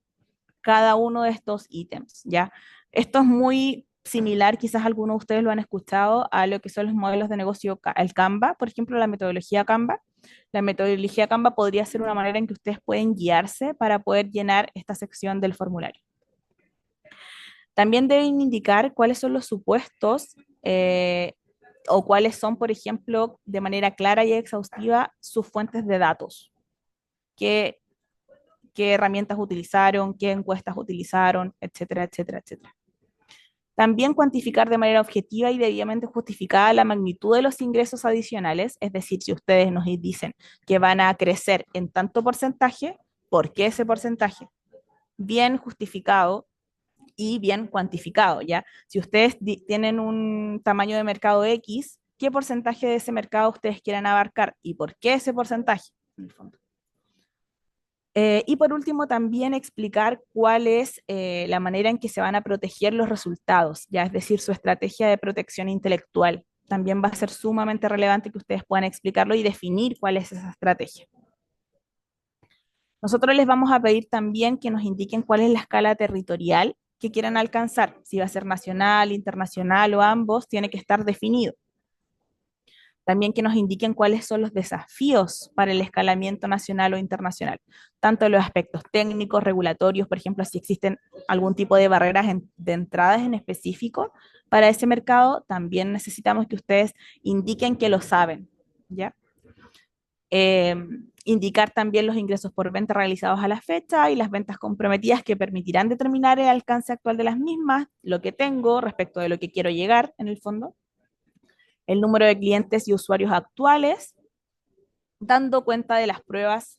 cada uno de estos ítems, ¿ya? Esto es muy similar, quizás algunos de ustedes lo han escuchado, a lo que son los modelos de negocio, el Canva, por ejemplo, la metodología Canva. La metodología Canva podría ser una manera en que ustedes pueden guiarse para poder llenar esta sección del formulario. También deben indicar cuáles son los supuestos o cuáles son, por ejemplo, de manera clara y exhaustiva, sus fuentes de datos. ¿Qué, qué herramientas utilizaron, qué encuestas utilizaron, etcétera, etcétera, etcétera? También cuantificar de manera objetiva y debidamente justificada la magnitud de los ingresos adicionales, es decir, si ustedes nos dicen que van a crecer en tanto porcentaje, ¿por qué ese porcentaje? Bien justificado y bien cuantificado, ¿ya? Si ustedes tienen un tamaño de mercado X, ¿qué porcentaje de ese mercado ustedes quieren abarcar y por qué ese porcentaje? En el fondo. Y por último, también explicar cuál es la manera en que se van a proteger los resultados, ya es decir, su estrategia de protección intelectual. También va a ser sumamente relevante que ustedes puedan explicarlo y definir cuál es esa estrategia. Nosotros les vamos a pedir también que nos indiquen cuál es la escala territorial que quieran alcanzar. Si va a ser nacional, internacional o ambos, tiene que estar definido. También que nos indiquen cuáles son los desafíos para el escalamiento nacional o internacional, tanto los aspectos técnicos, regulatorios, por ejemplo, si existen algún tipo de barreras de entradas en específico para ese mercado, también necesitamos que ustedes indiquen que lo saben, ¿ya? Eh, Indicar también los ingresos por venta realizados a la fecha y las ventas comprometidas que permitirán determinar el alcance actual de las mismas, lo que tengo respecto de lo que quiero llegar en el fondo, el número de clientes y usuarios actuales, dando cuenta de las pruebas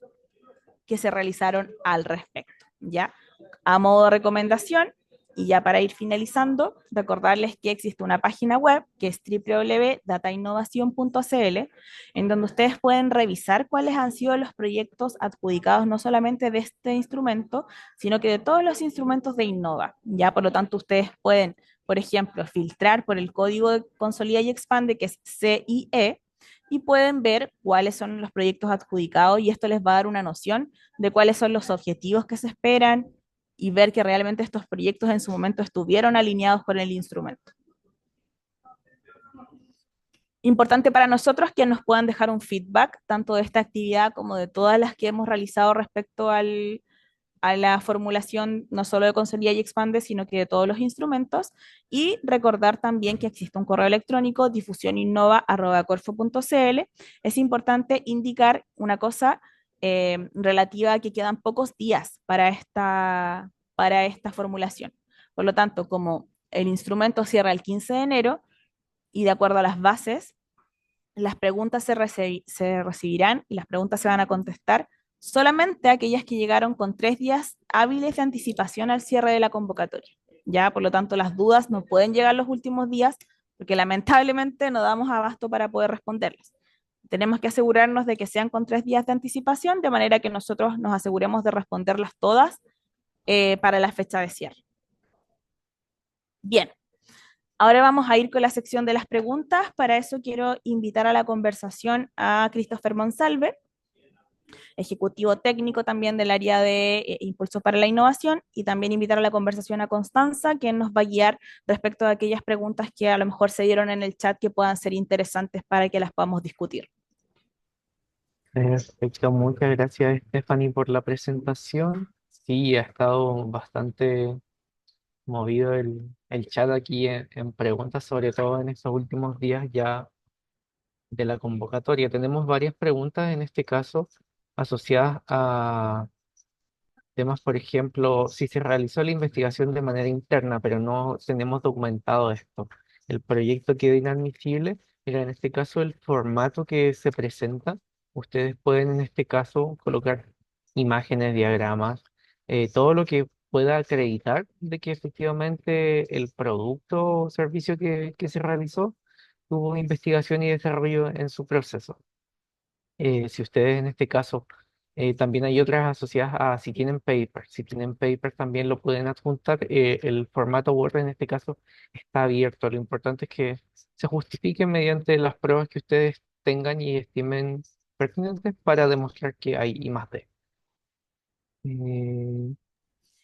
que se realizaron al respecto, ¿ya? A modo de recomendación, y ya para ir finalizando, recordarles que existe una página web que es www.datainnovación.cl, en donde ustedes pueden revisar cuáles han sido los proyectos adjudicados no solamente de este instrumento, sino que de todos los instrumentos de Innova. Ya, por lo tanto, ustedes pueden, por ejemplo, filtrar por el código de Consolida y Expande, que es CIE, y pueden ver cuáles son los proyectos adjudicados y esto les va a dar una noción de cuáles son los objetivos que se esperan y ver que realmente estos proyectos en su momento estuvieron alineados con el instrumento. Importante para nosotros que nos puedan dejar un feedback, tanto de esta actividad como de todas las que hemos realizado respecto a la formulación no solo de Consolida y Expande, sino que de todos los instrumentos. Y recordar también que existe un correo electrónico, difusioninnova@corfo.cl. Es importante indicar una cosa relativa a que quedan pocos días para esta formulación. Por lo tanto, como el instrumento cierra el 15 de enero y de acuerdo a las bases, las preguntas se recibirán y las preguntas se van a contestar solamente aquellas que llegaron con 3 días hábiles de anticipación al cierre de la convocatoria. Ya, por lo tanto, las dudas no pueden llegar los últimos días porque lamentablemente no damos abasto para poder responderlas. Tenemos que asegurarnos de que sean con 3 días de anticipación, de manera que nosotros nos aseguremos de responderlas todas para la fecha de cierre. Bien, ahora vamos a ir con la sección de las preguntas. Para eso quiero invitar a la conversación a Christopher Monsalve, ejecutivo técnico también del área de Impulso para la Innovación, y también invitar a la conversación a Constanza, quien nos va a guiar respecto a aquellas preguntas que a lo mejor se dieron en el chat que puedan ser interesantes para que las podamos discutir. Perfecto, muchas gracias Stephanie por la presentación. Sí, ha estado bastante movido el chat aquí en preguntas, sobre todo en estos últimos días ya de la convocatoria. Tenemos varias preguntas en este caso asociadas a temas, por ejemplo, si se realizó la investigación de manera interna, pero no tenemos documentado esto. El proyecto quedó inadmisible. Mira, en este caso, el formato que se presenta, ustedes pueden en este caso colocar imágenes, diagramas, todo lo que pueda acreditar de que efectivamente el producto o servicio que se realizó tuvo investigación y desarrollo en su proceso. Si ustedes en este caso, también hay otras asociadas a si tienen paper también lo pueden adjuntar. El formato Word en este caso está abierto. Lo importante es que se justifiquen mediante las pruebas que ustedes tengan y estimen pertinentes para demostrar que hay I más D. Eh,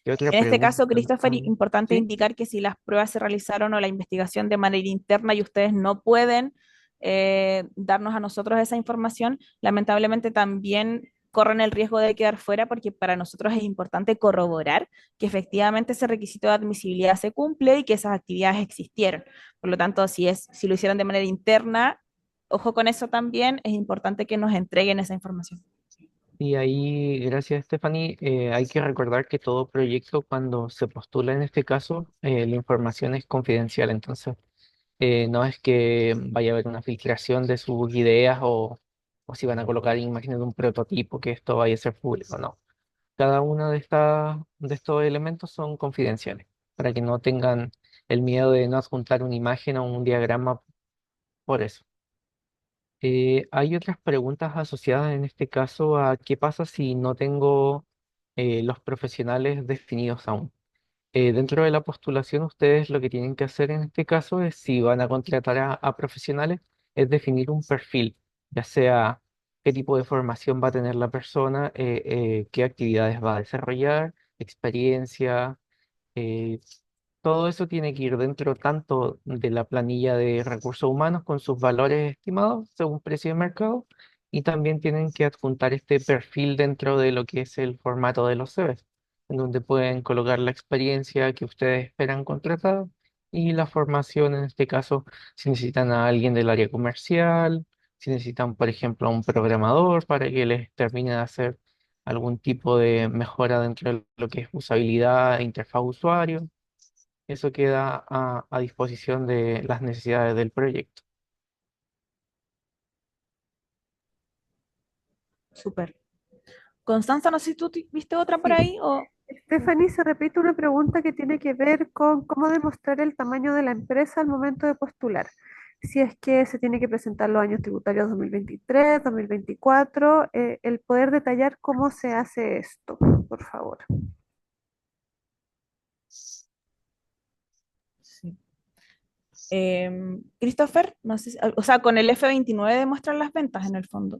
¿Qué otra En este pregunta? caso, Christopher, importante Sí. indicar que si las pruebas se realizaron o la investigación de manera interna y ustedes no pueden darnos a nosotros esa información, lamentablemente también corren el riesgo de quedar fuera porque para nosotros es importante corroborar que efectivamente ese requisito de admisibilidad se cumple y que esas actividades existieron. Por lo tanto, si lo hicieron de manera interna, ojo con eso también, es importante que nos entreguen esa información. Y ahí, gracias Stephanie, hay que recordar que todo proyecto cuando se postula en este caso, la información es confidencial, entonces no es que vaya a haber una filtración de sus ideas o si van a colocar imágenes de un prototipo que esto vaya a ser público, no. Cada uno de estos elementos son confidenciales, para que no tengan el miedo de no adjuntar una imagen o un diagrama por eso. Hay otras preguntas asociadas en este caso a qué pasa si no tengo los profesionales definidos aún. Dentro de la postulación, ustedes lo que tienen que hacer en este caso es, si van a contratar a profesionales, es definir un perfil, ya sea qué tipo de formación va a tener la persona, qué actividades va a desarrollar, experiencia, eh, todo eso tiene que ir dentro tanto de la planilla de recursos humanos con sus valores estimados según precio de mercado, y también tienen que adjuntar este perfil dentro de lo que es el formato de los CVs, en donde pueden colocar la experiencia que ustedes esperan contratar y la formación, en este caso, si necesitan a alguien del área comercial, si necesitan, por ejemplo, a un programador para que les termine de hacer algún tipo de mejora dentro de lo que es usabilidad e interfaz usuario. Eso queda a disposición de las necesidades del proyecto. Súper. Constanza, no sé si tú viste otra por Sí, ahí o... Stephanie, se repite una pregunta que tiene que ver con cómo demostrar el tamaño de la empresa al momento de postular. Si es que se tiene que presentar los años tributarios 2023, 2024, el poder detallar cómo se hace esto, por favor. Sí. Christopher, no sé o sea, con el F29 demuestran las ventas en el fondo.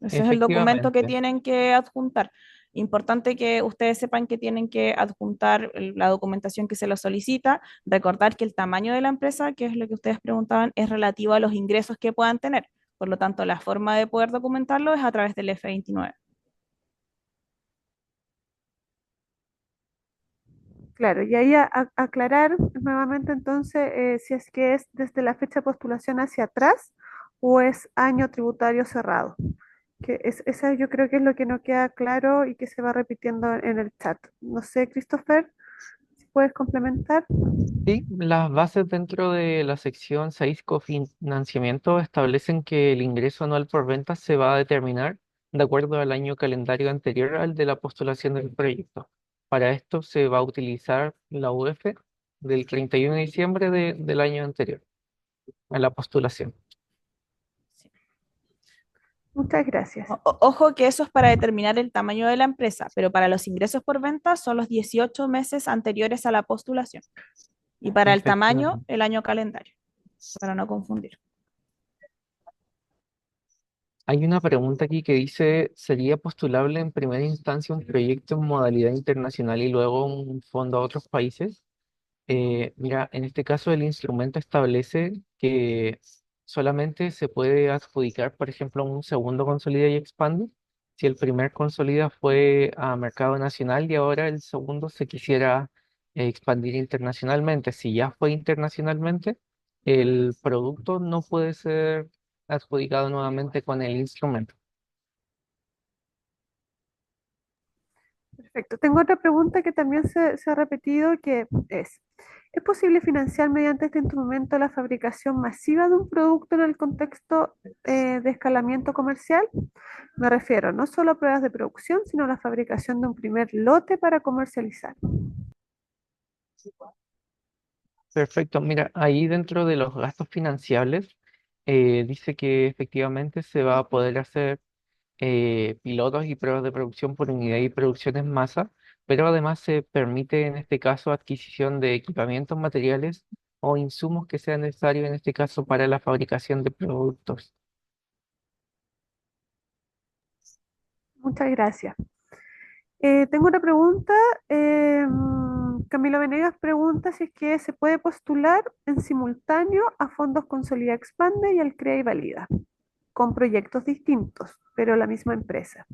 Ese es el documento que Efectivamente. tienen que adjuntar. Importante que ustedes sepan que tienen que adjuntar la documentación que se les solicita, recordar que el tamaño de la empresa, que es lo que ustedes preguntaban, es relativo a los ingresos que puedan tener. Por lo tanto, la forma de poder documentarlo es a través del F29. Claro, y ahí aclarar nuevamente entonces si es que es desde la fecha de postulación hacia atrás o es año tributario cerrado. Esa yo creo que es lo que no queda claro y que se va repitiendo en el chat. No sé, Christopher, si puedes complementar. Sí, las bases dentro de la sección 6 cofinanciamiento establecen que el ingreso anual por venta se va a determinar de acuerdo al año calendario anterior al de la postulación del proyecto. Para esto se va a utilizar la UF del 31 de diciembre del año anterior a la postulación. Muchas gracias. Ojo que eso es para determinar el tamaño de la empresa, pero para los ingresos por venta son los 18 meses anteriores a la postulación. Y para el tamaño, Efectivamente. el año calendario, para no confundir. Hay una pregunta aquí que dice, ¿sería postulable en primera instancia un proyecto en modalidad internacional y luego un fondo a otros países? Mira, en este caso el instrumento establece que solamente se puede adjudicar, por ejemplo, un segundo consolida y expande si el primer consolida fue a mercado nacional y ahora el segundo se quisiera expandir internacionalmente. Si ya fue internacionalmente, el producto no puede ser adjudicado nuevamente con el instrumento. Perfecto. Tengo otra pregunta que también se ha repetido, que ¿es posible financiar mediante este instrumento la fabricación masiva de un producto en el contexto de escalamiento comercial? Me refiero no solo a pruebas de producción, sino a la fabricación de un primer lote para comercializar. Perfecto, mira, ahí dentro de los gastos financiables dice que efectivamente se va a poder hacer pilotos y pruebas de producción por unidad y producción en masa, pero además se permite en este caso adquisición de equipamientos, materiales o insumos que sean necesarios en este caso para la fabricación de productos. Muchas gracias. Tengo una pregunta. Camilo Venegas pregunta si es que se puede postular en simultáneo a fondos Consolida Expande y al Crea y Valida, con proyectos distintos, pero la misma empresa.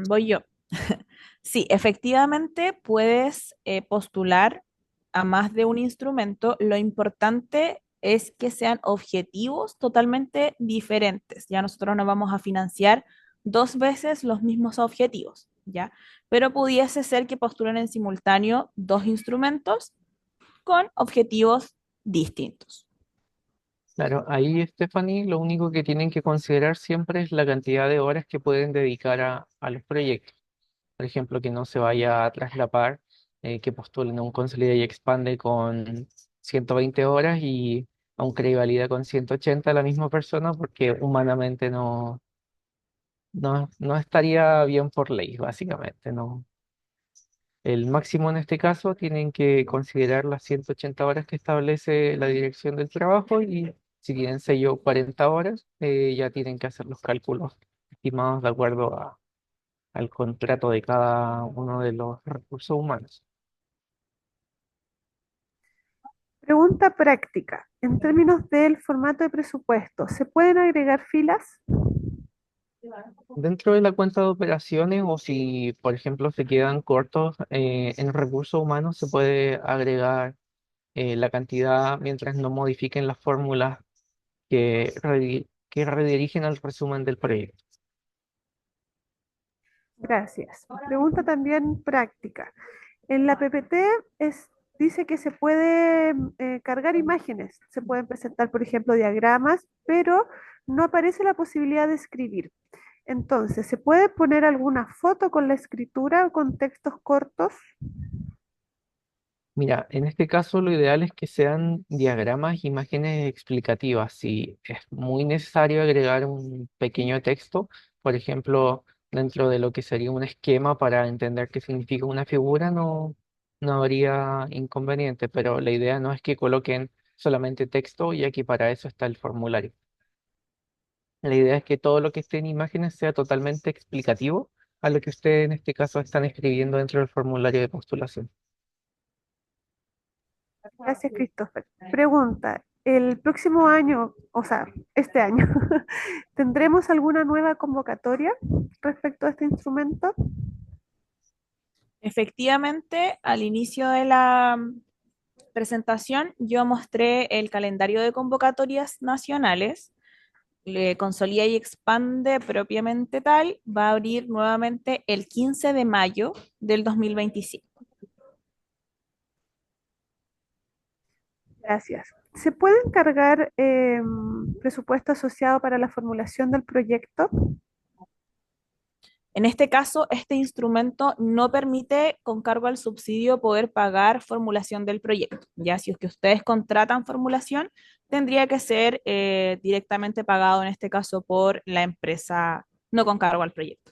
Voy yo. Sí, efectivamente puedes postular a más de un instrumento. Lo importante es que sean objetivos totalmente diferentes. Ya nosotros no vamos a financiar dos veces los mismos objetivos, ¿ya? Pero pudiese ser que postulen en simultáneo dos instrumentos con objetivos distintos. Claro, ahí Stephanie, lo único que tienen que considerar siempre es la cantidad de horas que pueden dedicar a los proyectos. Por ejemplo, que no se vaya a traslapar, que postulen a un Consolida y Expande con 120 horas y a un Crea y Valida con 180 la misma persona, porque humanamente no estaría bien por ley, básicamente, no. El máximo en este caso tienen que considerar las 180 horas que establece la dirección del trabajo y si tienen sello 40 horas, ya tienen que hacer los cálculos estimados de acuerdo al contrato de cada uno de los recursos humanos. Pregunta práctica. En términos del formato de presupuesto, ¿se pueden agregar filas? Dentro de la cuenta de operaciones o si, por ejemplo, se quedan cortos en recursos humanos, se puede agregar la cantidad mientras no modifiquen las fórmulas que redirigen al resumen del proyecto. Gracias. Pregunta también práctica. En la PPT dice que se puede cargar imágenes, se pueden presentar, por ejemplo, diagramas, pero no aparece la posibilidad de escribir. Entonces, ¿se puede poner alguna foto con la escritura o con textos cortos? Mira, en este caso lo ideal es que sean diagramas, imágenes explicativas. Si es muy necesario agregar un pequeño texto, por ejemplo, dentro de lo que sería un esquema para entender qué significa una figura, no habría inconveniente, pero la idea no es que coloquen solamente texto, ya que para eso está el formulario. La idea es que todo lo que esté en imágenes sea totalmente explicativo a lo que ustedes en este caso están escribiendo dentro del formulario de postulación. Gracias, Christopher. Pregunta, ¿el próximo año, o sea, este año, tendremos alguna nueva convocatoria respecto a este instrumento? Efectivamente, al inicio de la presentación, yo mostré el calendario de convocatorias nacionales. Consolida y Expande propiamente tal va a abrir nuevamente el 15 de mayo del 2025. Gracias. ¿Se puede encargar presupuesto asociado para la formulación del proyecto? En este caso, este instrumento no permite con cargo al subsidio poder pagar formulación del proyecto. Ya si es que ustedes contratan formulación, tendría que ser directamente pagado en este caso por la empresa, no con cargo al proyecto.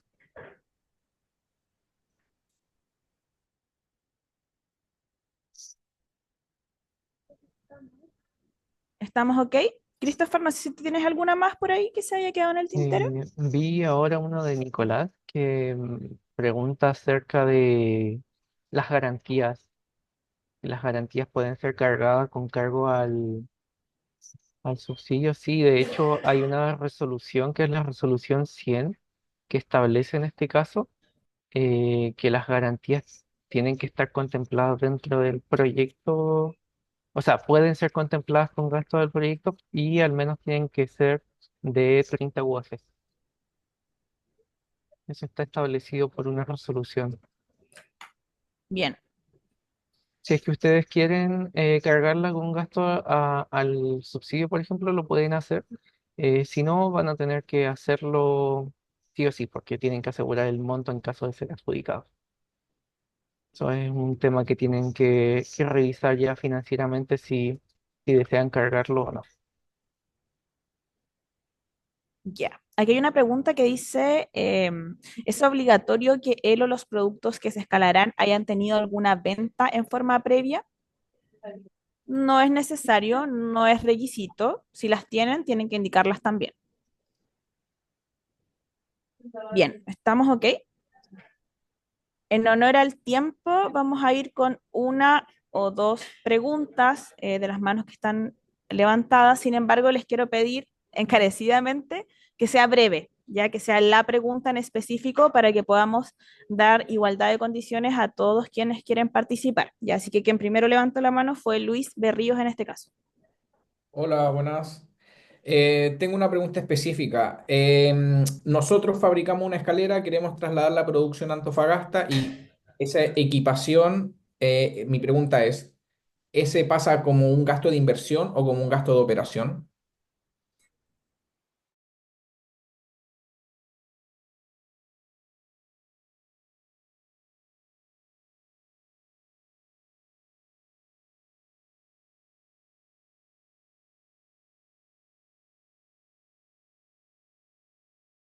¿Estamos ok? Christopher, no sé si tú tienes alguna más por ahí que se haya quedado en el tintero. Vi ahora uno de Nicolás que pregunta acerca de las garantías. Las garantías pueden ser cargadas con cargo al subsidio. Sí, de hecho hay una resolución que es la resolución 100 que establece en este caso que las garantías tienen que estar contempladas dentro del proyecto, o sea, pueden ser contempladas con gasto del proyecto y al menos tienen que ser de 30 UF. Eso está establecido por una resolución. Bien, Si es que ustedes quieren cargarla con gasto al subsidio, por ejemplo, lo pueden hacer. Si no, van a tener que hacerlo sí o sí, porque tienen que asegurar el monto en caso de ser adjudicados. Eso es un tema que tienen que revisar ya financieramente si desean cargarlo o no. ya. Aquí hay una pregunta que dice, ¿es obligatorio que él o los productos que se escalarán hayan tenido alguna venta en forma previa? No es necesario, no es requisito. Si las tienen, tienen que indicarlas también. Bien, ¿estamos ok? En honor al tiempo, vamos a ir con una o dos preguntas de las manos que están levantadas. Sin embargo, les quiero pedir encarecidamente que sea breve, ya que sea la pregunta en específico para que podamos dar igualdad de condiciones a todos quienes quieren participar. Ya, así que quien primero levantó la mano fue Luis Berríos en este caso. Hola, buenas. Tengo una pregunta específica. Nosotros fabricamos una escalera, queremos trasladar la producción a Antofagasta y esa equipación, mi pregunta es, ¿ese pasa como un gasto de inversión o como un gasto de operación?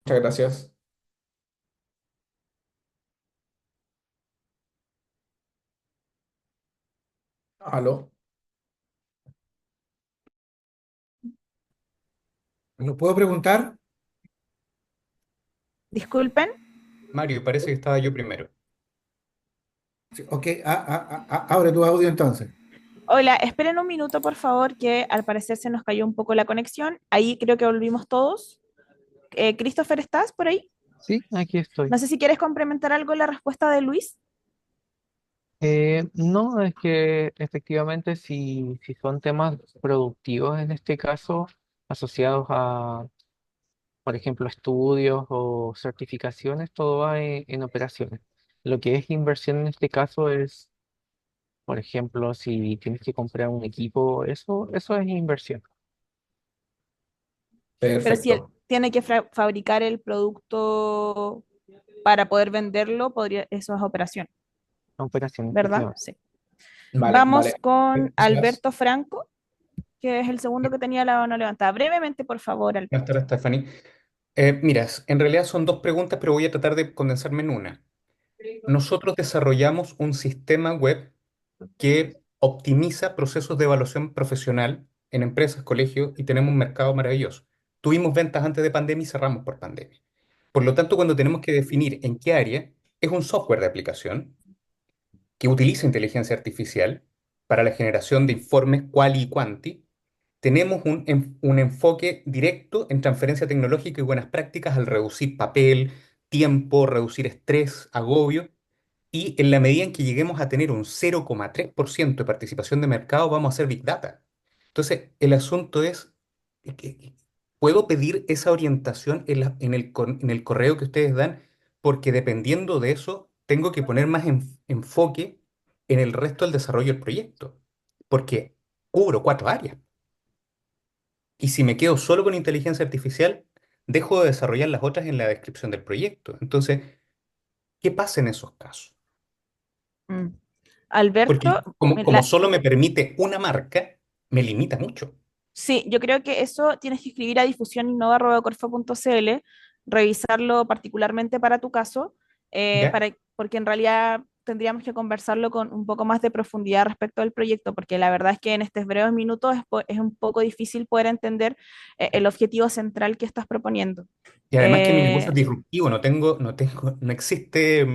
Muchas gracias. Aló. ¿Lo puedo preguntar? Disculpen. Mario, parece que estaba yo primero. Sí, ok, abre tu audio entonces. Hola, esperen un minuto, por favor, que al parecer se nos cayó un poco la conexión. Ahí creo que volvimos todos. Christopher, ¿estás por ahí? Sí, aquí estoy. No sé si quieres complementar algo en la respuesta de Luis. No, es que efectivamente si son temas productivos en este caso, asociados a, por ejemplo, estudios o certificaciones, todo va en operaciones. Lo que es inversión en este caso es, por ejemplo, si tienes que comprar un equipo, eso es inversión. Pero si él Perfecto. tiene que fabricar el producto para poder venderlo, podría, eso es operación, Operación, ¿verdad? efectivamente. Sí. Vale, Vamos vale. con Gracias. Alberto Franco, que es el segundo que tenía la mano levantada. Brevemente, por favor, Buenas Alberto. tardes, Stephanie. Mira, en realidad son dos preguntas, pero voy a tratar de condensarme en una. Nosotros desarrollamos un sistema web que optimiza procesos de evaluación profesional en empresas, colegios y tenemos un mercado maravilloso. tuvimos ventas antes de pandemia y cerramos por pandemia. Por lo tanto, cuando tenemos que definir en qué área, es un software de aplicación que utiliza inteligencia artificial para la generación de informes quali y quanti. Tenemos un enfoque directo en transferencia tecnológica y buenas prácticas al reducir papel, tiempo, reducir estrés, agobio. Y en la medida en que lleguemos a tener un 0,3% de participación de mercado, vamos a hacer Big Data. Entonces, el asunto es, que ¿puedo pedir esa orientación en el correo que ustedes dan? Porque dependiendo de eso, tengo que poner más enfoque en el resto del desarrollo del proyecto. Porque cubro 4 áreas. Y si me quedo solo con inteligencia artificial, dejo de desarrollar las otras en la descripción del proyecto. Entonces, ¿qué pasa en esos casos? Mm. Alberto, Porque como la- solo me permite una marca, me limita mucho. sí, yo creo que eso tienes que escribir a difusioninnova@corfo.cl, revisarlo particularmente para tu caso, ¿Ya? porque en realidad tendríamos que conversarlo con un poco más de profundidad respecto al proyecto, porque la verdad es que en estos breves minutos es un poco difícil poder entender el objetivo central que estás proponiendo. Y además que mi negocio Eh, es disruptivo, no existe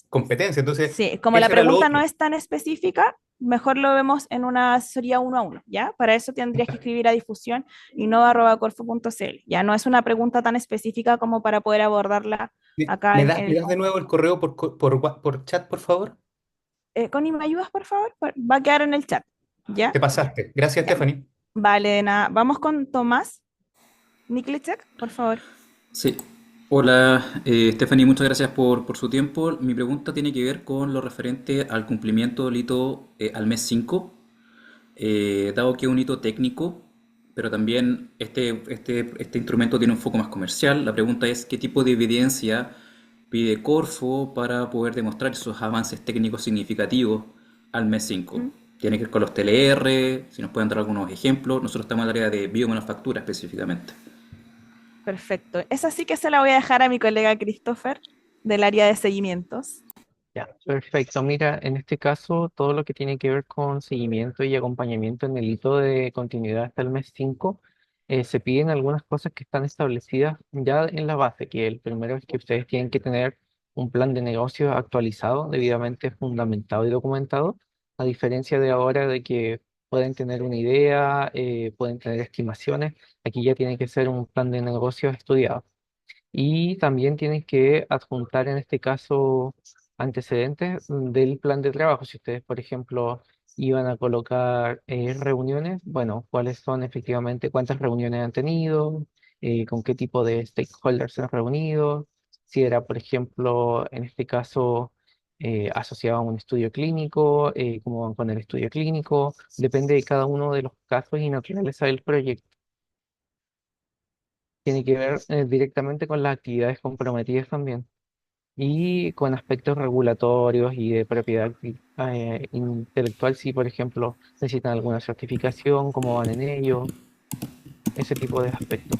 competencia. Entonces, Sí, como la ese era lo pregunta no otro. es tan específica, mejor lo vemos en una asesoría uno a uno, ¿ya? Para eso tendrías que escribir a difusión innova@corfo.cl. Ya no es una pregunta tan específica como para poder abordarla acá Me en das de nuevo el correo por chat, por favor? Connie, ¿me ayudas, por favor? Va a quedar en el chat, ¿ya? Te pasaste. Gracias, Ya. Stephanie. Vale, de nada. Vamos con Tomás Niklicek, por favor. Sí. Hola, Stephanie, muchas gracias por su tiempo. Mi pregunta tiene que ver con lo referente al cumplimiento del hito al mes 5, dado que es un hito técnico, pero también este instrumento tiene un foco más comercial. La pregunta es, ¿qué tipo de evidencia pide Corfo para poder demostrar esos avances técnicos significativos al mes 5? Mm, Tiene que ver con los TLR, si nos pueden dar algunos ejemplos. Nosotros estamos en el área de biomanufactura específicamente. perfecto. Esa sí que se la voy a dejar a mi colega Christopher del área de seguimientos. Ya, perfecto. Mira, en este caso, todo lo que tiene que ver con seguimiento y acompañamiento en el hito de continuidad hasta el mes 5, se piden algunas cosas que están establecidas ya en la base, que el primero es que ustedes tienen que tener un plan de negocio actualizado, debidamente fundamentado y documentado, a diferencia de ahora de que pueden tener una idea, pueden tener estimaciones, aquí ya tiene que ser un plan de negocio estudiado. Y también tienen que adjuntar en este caso antecedentes del plan de trabajo. Si ustedes, por ejemplo, iban a colocar reuniones, bueno, cuáles son efectivamente, cuántas reuniones han tenido, con qué tipo de stakeholders se han reunido, si era, por ejemplo, en este caso, asociado a un estudio clínico, cómo van con el estudio clínico, depende de cada uno de los casos y naturaleza del proyecto. Tiene que ver directamente con las actividades comprometidas también y con aspectos regulatorios y de propiedad intelectual, si por ejemplo necesitan alguna certificación, cómo van en ello, ese tipo de aspectos.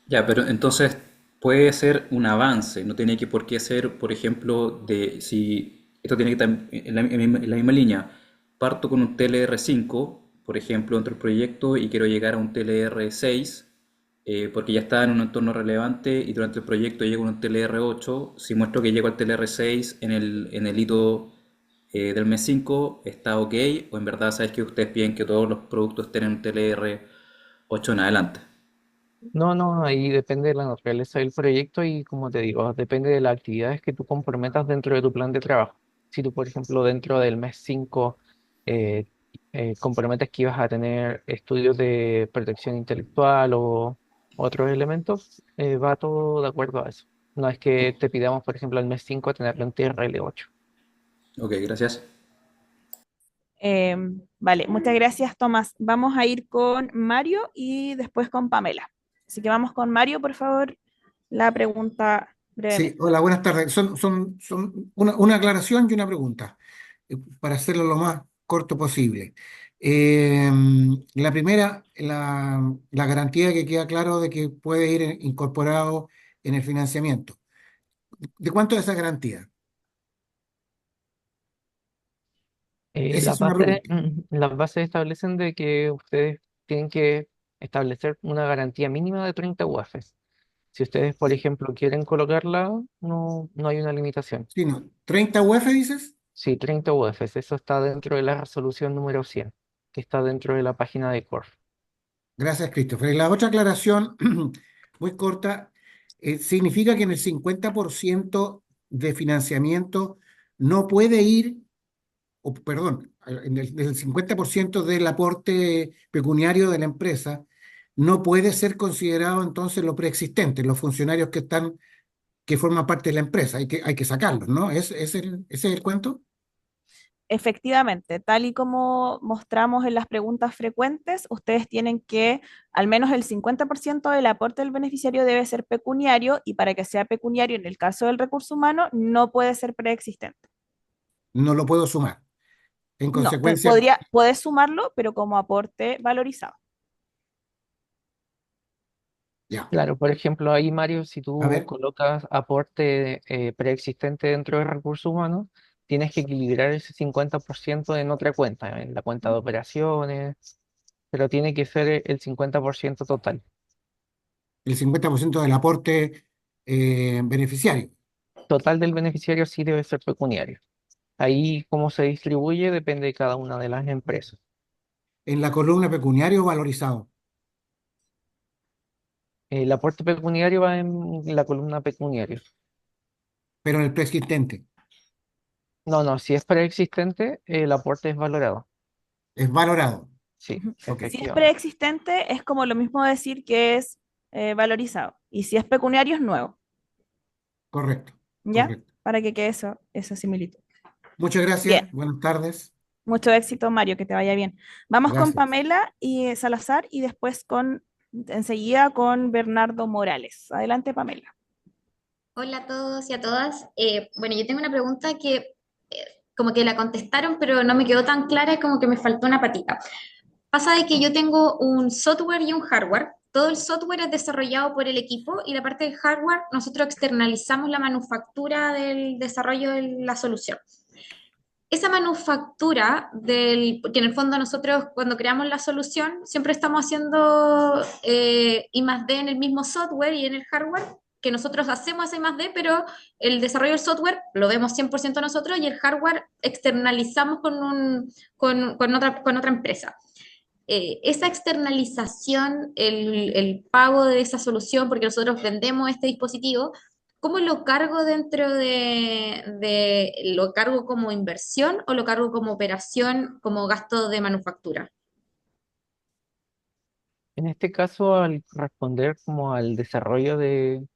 Ya, pero entonces puede ser un avance, no tiene que por qué ser, por ejemplo, de si esto tiene que estar en la misma línea. Parto con un TLR 5, por ejemplo, dentro del proyecto y quiero llegar a un TLR 6, porque ya está en un entorno relevante y durante el proyecto llego a un TLR 8. Si muestro que llego al TLR 6 en el hito del mes 5, ¿está ok? ¿O en verdad sabes que ustedes piden que todos los productos estén en un TLR 8 en adelante? No, no, ahí depende de la naturaleza del proyecto y como te digo, depende de las actividades que tú comprometas dentro de tu plan de trabajo. Si tú, por ejemplo, dentro del mes 5 eh, comprometes que ibas a tener estudios de protección intelectual o otros elementos, va todo de acuerdo a eso. No es que te pidamos, por ejemplo, el mes 5 tenerlo en TRL 8. Ok, gracias. Vale, muchas gracias, Tomás. Vamos a ir con Mario y después con Pamela. Así que vamos con Mario, por favor, la pregunta Sí, brevemente. hola, buenas tardes. Son una aclaración y una pregunta, para hacerlo lo más corto posible. Eh, la primera, la garantía que queda claro de que puede ir incorporado en el financiamiento. ¿De cuánto es esa garantía? Esa Las es una bases, pregunta. las bases establecen de que ustedes tienen que establecer una garantía mínima de 30 UFs. Si ustedes, por ejemplo, quieren colocarla, no hay una limitación. Sí, no. ¿30 UF dices? Sí, 30 UFs, eso está dentro de la resolución número 100, que está dentro de la página de CORF. Gracias, Christopher. Y la otra aclaración, muy corta, significa que en el 50% de financiamiento no puede ir, o perdón, en el 50% del aporte pecuniario de la empresa, no puede ser considerado entonces lo preexistente, los funcionarios que forman parte de la empresa, hay que sacarlos, ¿no? ¿Ese es el cuento? Efectivamente, tal y como mostramos en las preguntas frecuentes, ustedes tienen que, al menos el 50% del aporte del beneficiario debe ser pecuniario y para que sea pecuniario en el caso del recurso humano no puede ser preexistente. No lo puedo sumar. En No, consecuencia, puedes sumarlo, pero como aporte valorizado. ya, Claro, por ejemplo, ahí Mario, si a tú ver, colocas aporte preexistente dentro de recursos humanos, tienes que equilibrar ese 50% en otra cuenta, en la cuenta de operaciones, pero tiene que ser el 50% total. el 50% del aporte beneficiario. Total del beneficiario sí debe ser pecuniario. Ahí cómo se distribuye depende de cada una de las empresas. En la columna pecuniario valorizado, El aporte pecuniario va en la columna pecuniario. pero en el preexistente No, si es preexistente, el aporte es valorado. es valorado. Sí, Ujú. Ok, Si es efectivamente. preexistente, es como lo mismo decir que es valorizado. Y si es pecuniario, es nuevo. correcto, ¿Ya? correcto. Para que quede esa similitud. Muchas Bien, gracias, buenas tardes, mucho éxito, Mario, que te vaya bien. Vamos con gracias. Pamela y Salazar y después enseguida con Bernardo Morales. Adelante, Pamela. Hola a todos y a todas. Bueno, yo tengo una pregunta que como que la contestaron, pero no me quedó tan clara, como que me faltó una patita. Pasa de que yo tengo un software y un hardware. Todo el software es desarrollado por el equipo y la parte del hardware nosotros externalizamos la manufactura del desarrollo de la solución. Esa manufactura porque en el fondo nosotros cuando creamos la solución siempre estamos haciendo I+D en el mismo software y en el hardware, que nosotros hacemos ese I+D, pero el desarrollo del software lo vemos 100% nosotros y el hardware externalizamos con otra empresa. Esa externalización, el pago de esa solución, porque nosotros vendemos este dispositivo, ¿cómo lo cargo lo cargo como inversión o lo cargo como operación, como gasto de manufactura? En este caso, al responder como al desarrollo del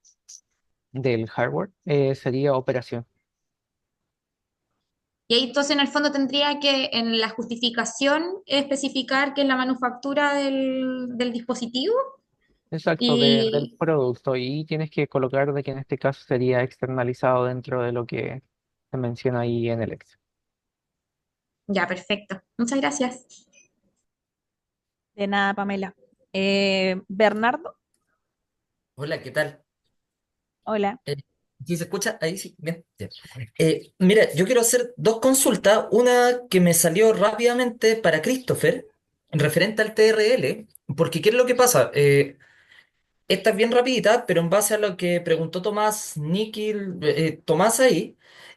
hardware, sería operación. Y ahí entonces en el fondo tendría que en la justificación especificar que es la manufactura del dispositivo Exacto, del y producto. Y tienes que colocar de que en este caso sería externalizado dentro de lo que se menciona ahí en el Excel. ya, perfecto. Muchas gracias. De nada, Pamela. Bernardo, Hola, ¿qué tal? hola. Eh, ¿Sí se escucha? Ahí sí, bien. Bien. Mira, yo quiero hacer dos consultas. Una que me salió rápidamente para Christopher, referente al TRL, porque ¿qué es lo que pasa? Esta es bien rapidita, pero en base a lo que preguntó Tomás, Nikhil, Tomás ahí,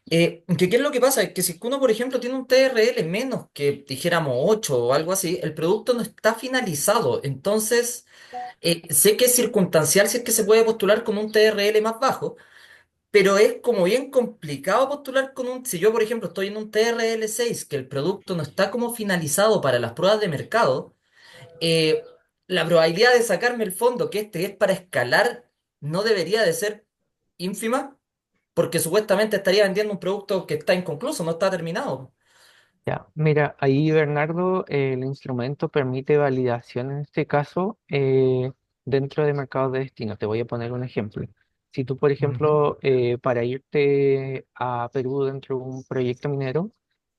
¿qué es lo que pasa? Es que si uno, por ejemplo, tiene un TRL menos que dijéramos 8 o algo así, el producto no está finalizado. Entonces, sé que es circunstancial si es que se puede postular con un TRL más bajo. Pero es como bien complicado postular con un... Si yo, por ejemplo, estoy en un TRL6, que el producto no está como finalizado para las pruebas de mercado, la probabilidad de sacarme el fondo, que este es para escalar, no debería de ser ínfima, porque supuestamente estaría vendiendo un producto que está inconcluso, no está terminado. Ya, mira, ahí Bernardo, el instrumento permite validación en este caso dentro de mercados de destino. Te voy a poner un ejemplo. Si tú, por Ujú. ejemplo, para irte a Perú dentro de un proyecto minero,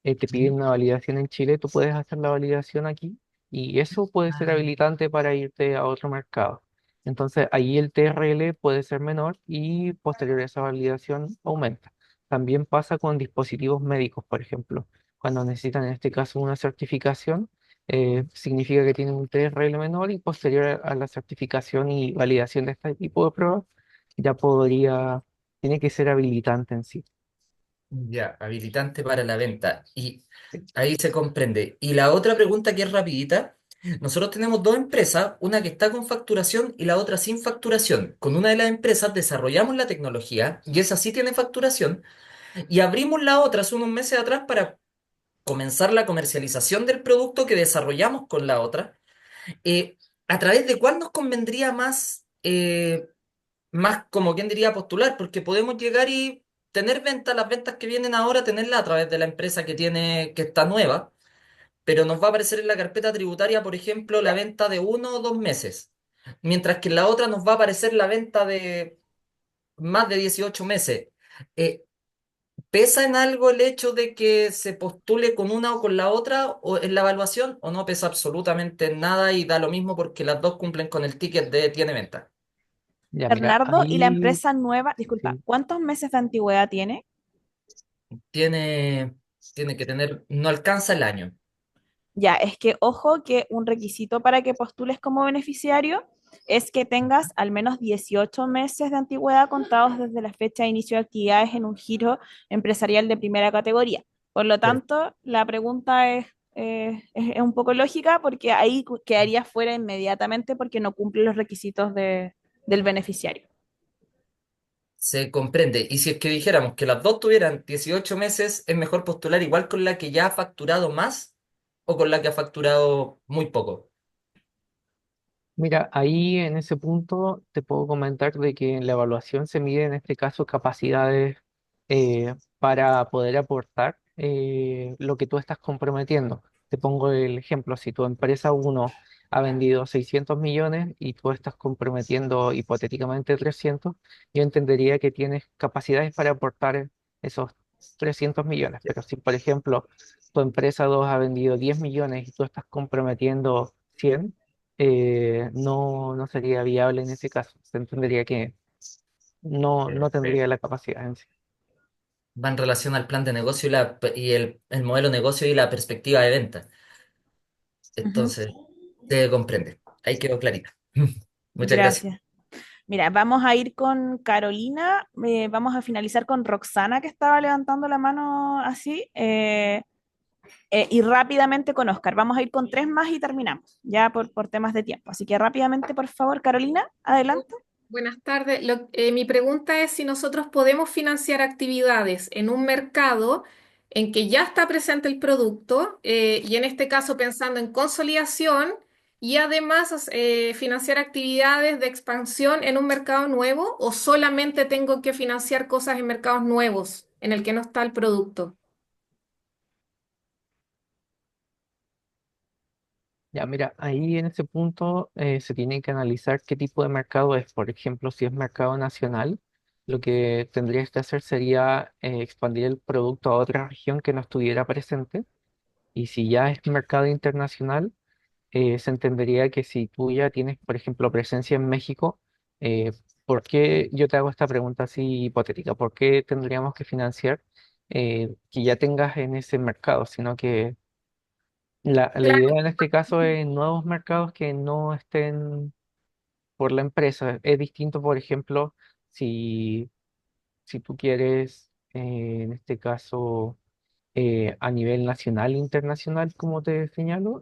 te piden una validación en Chile, tú puedes hacer la validación aquí y eso puede ser Ah, habilitante para irte a otro mercado. Entonces, ahí el TRL puede ser menor y posterior a esa validación aumenta. También pasa con dispositivos médicos, por ejemplo cuando necesitan en este caso una certificación, significa que tiene un TRL menor y posterior a la certificación y validación de este tipo de pruebas, ya podría, tiene que ser habilitante en sí. Ya, habilitante para la venta. Y ahí se comprende. Y la otra pregunta que es rapidita. Nosotros tenemos dos empresas, una que está con facturación y la otra sin facturación. Con una de las empresas desarrollamos la tecnología y esa sí tiene facturación y abrimos la otra hace unos meses atrás para comenzar la comercialización del producto que desarrollamos con la otra. ¿A través de cuál nos convendría más, más como quien diría postular? Porque podemos llegar y tener ventas, las ventas que vienen ahora, tenerlas a través de la empresa que tiene, que está nueva, pero nos va a aparecer en la carpeta tributaria, por ejemplo, la venta de 1 o 2 meses, mientras que en la otra nos va a aparecer la venta de más de 18 meses. Eh, ¿Pesa en algo el hecho de que se postule con una o con la otra o en la evaluación o no pesa absolutamente nada y da lo mismo porque las dos cumplen con el ticket de tiene venta? Ya, mira, Bernardo, y la ahí empresa nueva, disculpa, sí. ¿cuántos meses de antigüedad tiene? Tiene, tiene que tener, no alcanza el año. Ya, es que ojo que un requisito para que postules como beneficiario es que tengas al menos 18 meses de antigüedad contados desde la fecha de inicio de actividades en un giro empresarial de primera categoría. Por lo Per- tanto, la pregunta es un poco lógica porque ahí quedaría fuera inmediatamente porque no cumple los requisitos del beneficiario. Se comprende. Y si es que dijéramos que las dos tuvieran 18 meses, es mejor postular igual con la que ya ha facturado más o con la que ha facturado muy poco. Mira, ahí en ese punto te puedo comentar de que en la evaluación se mide en este caso capacidades para poder aportar lo que tú estás comprometiendo. Te pongo el ejemplo, si tu empresa uno ha vendido 600 millones y tú estás comprometiendo hipotéticamente 300, yo entendería que tienes capacidades para aportar esos 300 millones. Pero si, por ejemplo, tu empresa 2 ha vendido 10 millones y tú estás comprometiendo 100, no sería viable en ese caso. Se entendería que no tendría la capacidad en sí. Va en relación al plan de negocio y, y el modelo de negocio y la perspectiva de venta. Ujú. Entonces, se comprende. Ahí quedó clarita. Muchas gracias. Gracias. Mira, vamos a ir con Carolina, vamos a finalizar con Roxana que estaba levantando la mano así, y rápidamente con Oscar. Vamos a ir con tres más y terminamos, ya por temas de tiempo. Así que rápidamente, por favor, Carolina, adelante. Buenas tardes. Mi pregunta es si nosotros podemos financiar actividades en un mercado en que ya está presente el producto, y en este caso pensando en consolidación y además financiar actividades de expansión en un mercado nuevo, o solamente tengo que financiar cosas en mercados nuevos en el que no está el producto. Ya, mira, ahí en ese punto se tiene que analizar qué tipo de mercado es. Por ejemplo, si es mercado nacional, lo que tendrías que hacer sería expandir el producto a otra región que no estuviera presente. Y si ya es mercado internacional, se entendería que si tú ya tienes, por ejemplo, presencia en México, ¿por qué yo te hago esta pregunta así hipotética? ¿Por qué tendríamos que financiar que ya tengas en ese mercado? Sino que la idea en este caso es nuevos mercados que no estén por la empresa. Es distinto, por ejemplo, si, si tú quieres, en este caso, a nivel nacional e internacional, como te señalo,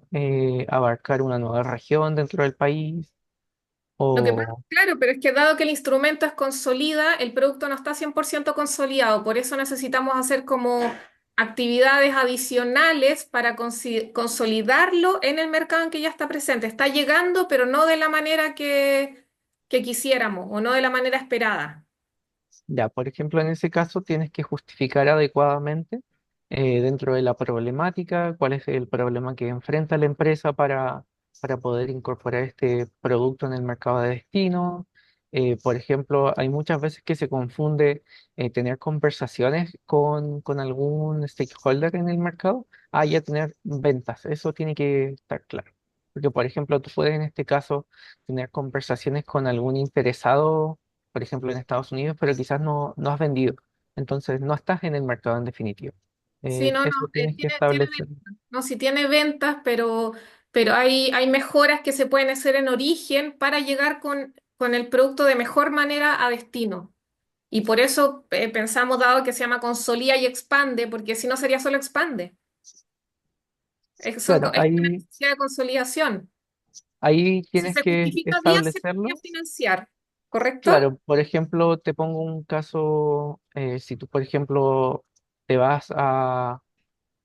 abarcar una nueva región dentro del país Lo que pasa, o claro, pero es que dado que el instrumento es consolida, el producto no está 100% consolidado, por eso necesitamos hacer como actividades adicionales para consolidarlo en el mercado en que ya está presente. Está llegando, pero no de la manera que quisiéramos o no de la manera esperada. ya, por ejemplo, en ese caso tienes que justificar adecuadamente dentro de la problemática cuál es el problema que enfrenta la empresa para poder incorporar este producto en el mercado de destino. Por ejemplo, hay muchas veces que se confunde tener conversaciones con algún stakeholder en el mercado a ya tener ventas. Eso tiene que estar claro. Porque, por ejemplo, tú puedes en este caso tener conversaciones con algún interesado, por ejemplo, en Estados Unidos, pero quizás no has vendido. Entonces no estás en el mercado en definitiva. Sí, no, no, Eso tienes que tiene establecer. ventas. No, sí tiene ventas, pero hay mejoras que se pueden hacer en origen para llegar con el producto de mejor manera a destino. Y por eso pensamos, dado que se llama consolida y expande, porque si no sería solo expande. Claro, Es una necesidad de consolidación. ahí Si tienes se que justifica bien, se podría establecerlo. financiar, ¿correcto? Claro, por ejemplo, te pongo un caso, si tú, por ejemplo, te vas a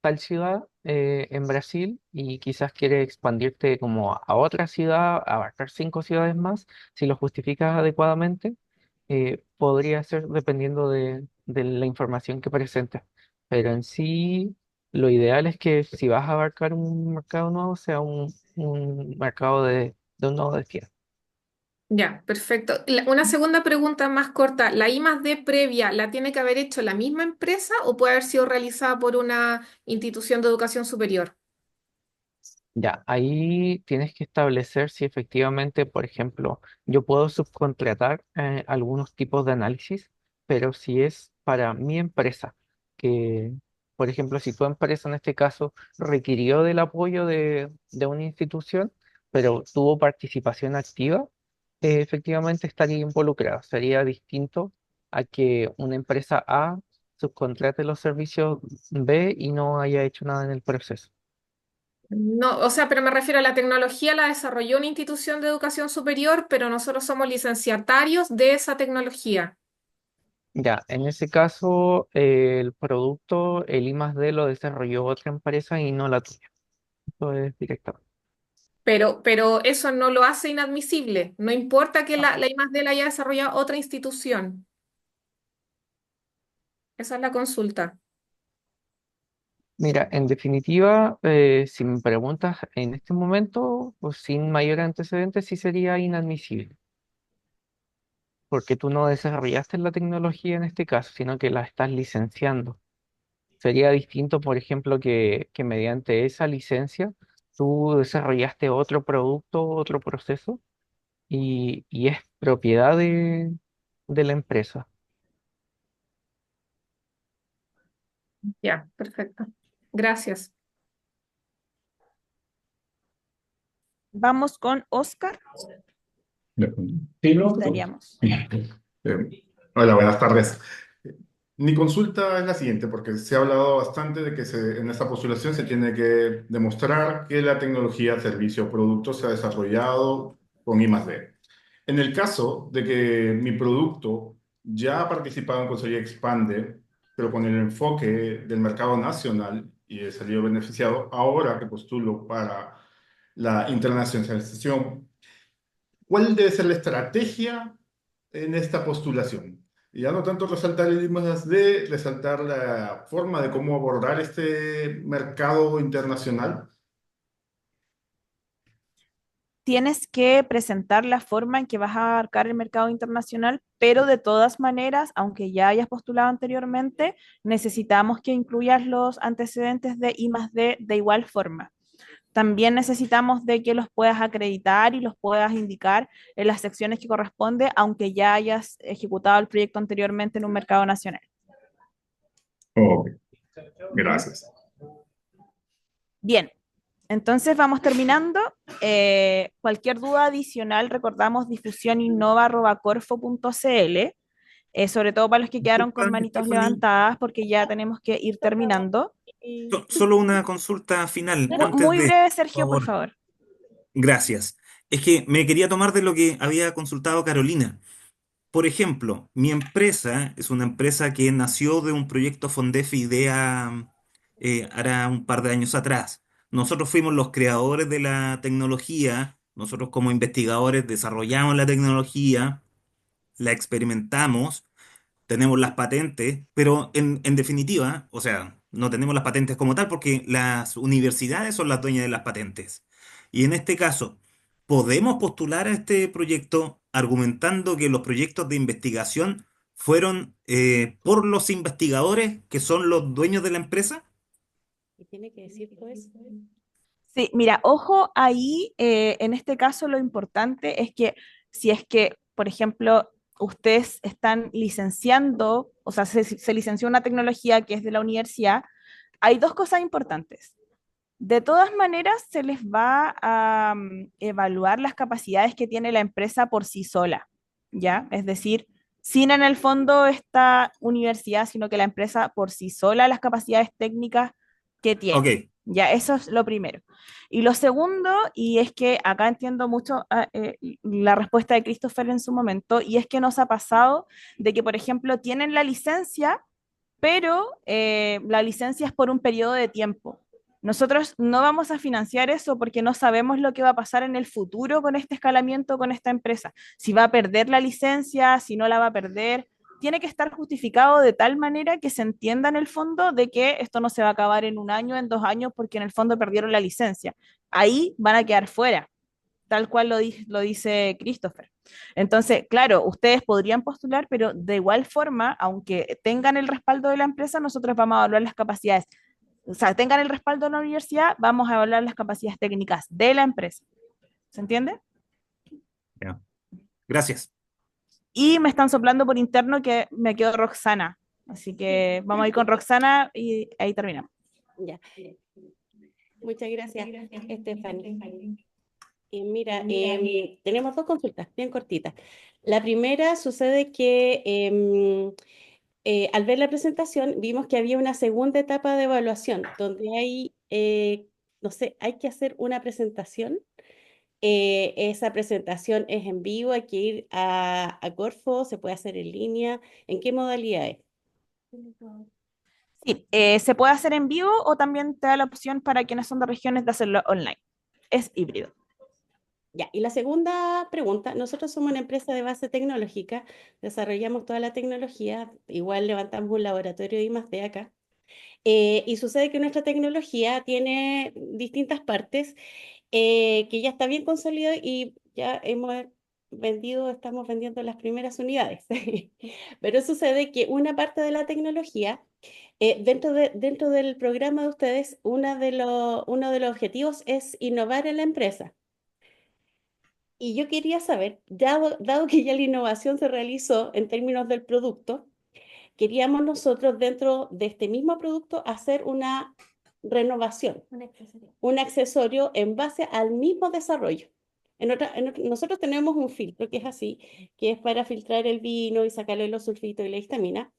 tal ciudad en Brasil y quizás quieres expandirte como a otra ciudad, abarcar 5 ciudades más, si lo justificas adecuadamente, podría ser dependiendo de la información que presentes. Pero en sí, lo ideal es que si vas a abarcar un mercado nuevo, sea un mercado de un nodo de destino. Ya, perfecto. Una segunda pregunta más corta. ¿La I más D previa la tiene que haber hecho la misma empresa o puede haber sido realizada por una institución de educación superior? Ya, ahí tienes que establecer si efectivamente, por ejemplo, yo puedo subcontratar algunos tipos de análisis, pero si es para mi empresa, que, por ejemplo, si tu empresa en este caso requirió del apoyo de una institución, pero tuvo participación activa, efectivamente estaría involucrado. Sería distinto a que una empresa A subcontrate los servicios B y no haya hecho nada en el proceso. No, o sea, pero me refiero a la tecnología la desarrolló una institución de educación superior, pero nosotros somos licenciatarios de esa tecnología. Ya, en ese caso, el producto, el I+D lo desarrolló otra empresa y no la tuya. Eso es directamente. Pero eso no lo hace inadmisible. No importa que la I más D la haya desarrollado otra institución. Esa es la consulta. Mira, en definitiva, si me preguntas en este momento, pues sin mayor antecedente, sí sería inadmisible, porque tú no desarrollaste la tecnología en este caso, sino que la estás licenciando. Sería distinto, por ejemplo, que mediante esa licencia tú desarrollaste otro producto, otro proceso y es propiedad de la empresa. Ya, perfecto. Gracias. Vamos con Oscar. Sí, no, Estaríamos. Hola, buenas tardes. Mi consulta es la siguiente, porque se ha hablado bastante de que en esta postulación se tiene que demostrar que la tecnología, servicio o producto se ha desarrollado con I+D. En el caso de que mi producto ya ha participado en Consolida Expande, pero con el enfoque del mercado nacional y he salido beneficiado, ahora que postulo para la internacionalización, ¿cuál debe ser la estrategia en esta postulación? Y ya no tanto resaltar el I+D, resaltar la forma de cómo abordar este mercado internacional. Tienes que presentar la forma en que vas a abarcar el mercado internacional, pero de todas maneras, aunque ya hayas postulado anteriormente, necesitamos que incluyas los antecedentes de I+D de igual forma. También necesitamos de que los puedas acreditar y los puedas indicar en las secciones que corresponde, aunque ya hayas ejecutado el proyecto anteriormente en un mercado nacional. Ok, gracias. Bien, entonces vamos terminando. Cualquier duda adicional, recordamos difusioninnova@corfo.cl, sobre todo para los que quedaron con Disculpa, manitos Stephanie, levantadas, porque ya tenemos que ir terminando. solo una consulta final Pero antes muy de, breve, por Sergio, por favor. favor. Gracias. Es que me quería tomar de lo que había consultado Carolina. Por ejemplo, mi empresa es una empresa que nació de un proyecto Fondefi IDEA hará un par de años atrás. Nosotros fuimos los creadores de la tecnología, nosotros como investigadores desarrollamos la tecnología, la experimentamos, tenemos las patentes, pero en definitiva, o sea, no tenemos las patentes como tal porque las universidades son las dueñas de las patentes. Y en este caso, podemos postular a este proyecto argumentando que los proyectos de investigación fueron por los investigadores que son los dueños de la empresa. Y tiene que decir todo eso. Sí, mira, ojo ahí, en este caso lo importante es que si es que, por ejemplo, ustedes están licenciando, o sea, se licenció una tecnología que es de la universidad, hay dos cosas importantes. De todas maneras, se les va a evaluar las capacidades que tiene la empresa por sí sola, ¿ya? Es decir, sin en el fondo esta universidad, sino que la empresa por sí sola, las capacidades técnicas que Ok, tiene. Ya, eso es lo primero. Y lo segundo, y es que acá entiendo mucho la respuesta de Christopher en su momento, y es que nos ha pasado de que, por ejemplo, tienen la licencia, pero la licencia es por un periodo de tiempo. Nosotros no vamos a financiar eso porque no sabemos lo que va a pasar en el futuro con este escalamiento, con esta empresa. Si va a perder la licencia, si no la va a perder. Tiene que estar justificado de tal manera que se entienda en el fondo de que esto no se va a acabar en un año, en 2 años, porque en el fondo perdieron la licencia. Ahí van a quedar fuera, tal cual lo dice Christopher. Entonces, claro, ustedes podrían postular, pero de igual forma, aunque tengan el respaldo de la empresa, nosotros vamos a evaluar las capacidades. O sea, tengan el respaldo de la universidad, vamos a evaluar las capacidades técnicas de la empresa. ¿Se entiende? ya. Gracias. Y me están soplando por interno que me quedó Roxana. Así que vamos a ir con Roxana y ahí terminamos. Ya. Muchas gracias, Stephanie. Mira, tenemos dos consultas bien cortitas. La primera sucede que al ver la presentación vimos que había una segunda etapa de evaluación donde hay, no sé, hay que hacer una presentación. Esa presentación es en vivo, hay que ir a Corfo, se puede hacer en línea. ¿En qué modalidad es? Sí, se puede hacer en vivo o también te da la opción para quienes son de regiones de hacerlo online. Es híbrido. Ya, y la segunda pregunta, nosotros somos una empresa de base tecnológica, desarrollamos toda la tecnología, igual levantamos un laboratorio de I+D acá, y sucede que nuestra tecnología tiene distintas partes que ya está bien consolidado y ya hemos vendido, estamos vendiendo las primeras unidades. Pero sucede que una parte de la tecnología, dentro del programa de ustedes, uno de los objetivos es innovar en la empresa. Y yo quería saber, dado que ya la innovación se realizó en términos del producto, queríamos nosotros dentro de este mismo producto hacer una renovación, un accesorio en base al mismo desarrollo. Nosotros tenemos un filtro que es así, que es para filtrar el vino y sacarle los sulfitos y la histamina,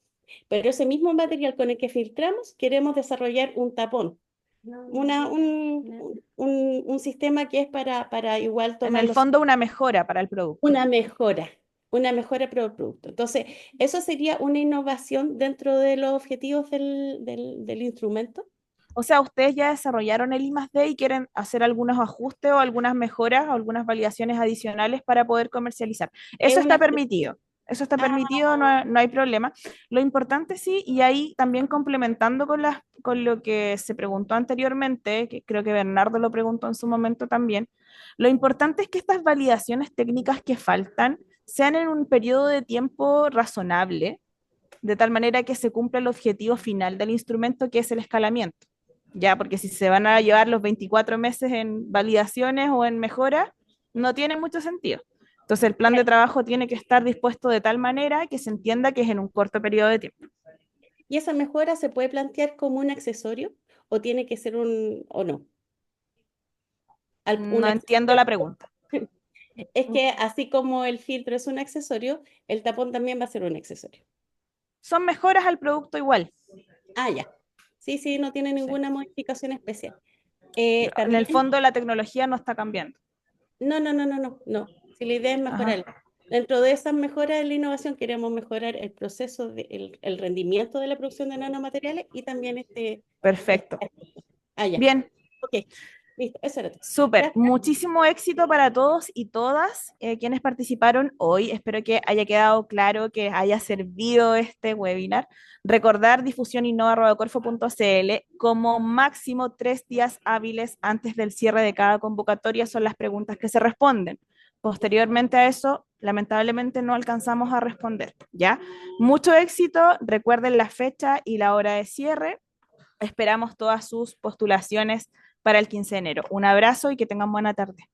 pero ese mismo material con el que filtramos queremos desarrollar un tapón, un sistema que es para igual En tomar el fondo, una mejora para el producto. una mejora para el producto. Entonces, eso sería una innovación dentro de los objetivos del instrumento. O sea, ustedes ya desarrollaron el I+D y quieren hacer algunos ajustes o algunas mejoras o algunas validaciones adicionales para poder comercializar. Eso está permitido. Eso está permitido, no hay problema. Lo importante sí, y ahí también complementando con lo que se preguntó anteriormente, que creo que Bernardo lo preguntó en su momento también, lo importante es que estas validaciones técnicas que faltan sean en un periodo de tiempo razonable, de tal manera que se cumpla el objetivo final del instrumento, que es el escalamiento. Ya, porque si se van a llevar los 24 meses en validaciones o en mejoras, no tiene mucho sentido. Entonces el plan de trabajo tiene que estar dispuesto de tal manera que se entienda que es en un corto periodo de tiempo. ¿Y esa mejora se puede plantear como un accesorio o tiene que ser o no? No entiendo la pregunta. Es que así como el filtro es un accesorio, el tapón también va a ser un accesorio. Son mejoras al producto igual. Ah, ya. Sí, no tiene ninguna modificación especial. En el fondo la tecnología no está cambiando. No. Si la idea es mejorar. Dentro de esas mejoras de la innovación queremos mejorar el proceso, el rendimiento de la producción de nanomateriales y también Perfecto. Ya. Bien. Ok, listo, eso era todo. Súper, muchísimo éxito para todos y todas quienes participaron hoy. Espero que haya quedado claro, que haya servido este webinar. Recordar difusioninnova.corfo.cl, como máximo 3 días hábiles antes del cierre de cada convocatoria son las preguntas que se responden. Posteriormente a eso, lamentablemente no alcanzamos a responder, ¿ya? Mucho éxito, recuerden la fecha y la hora de cierre. Esperamos todas sus postulaciones para el 15 de enero. Un abrazo y que tengan buena tarde.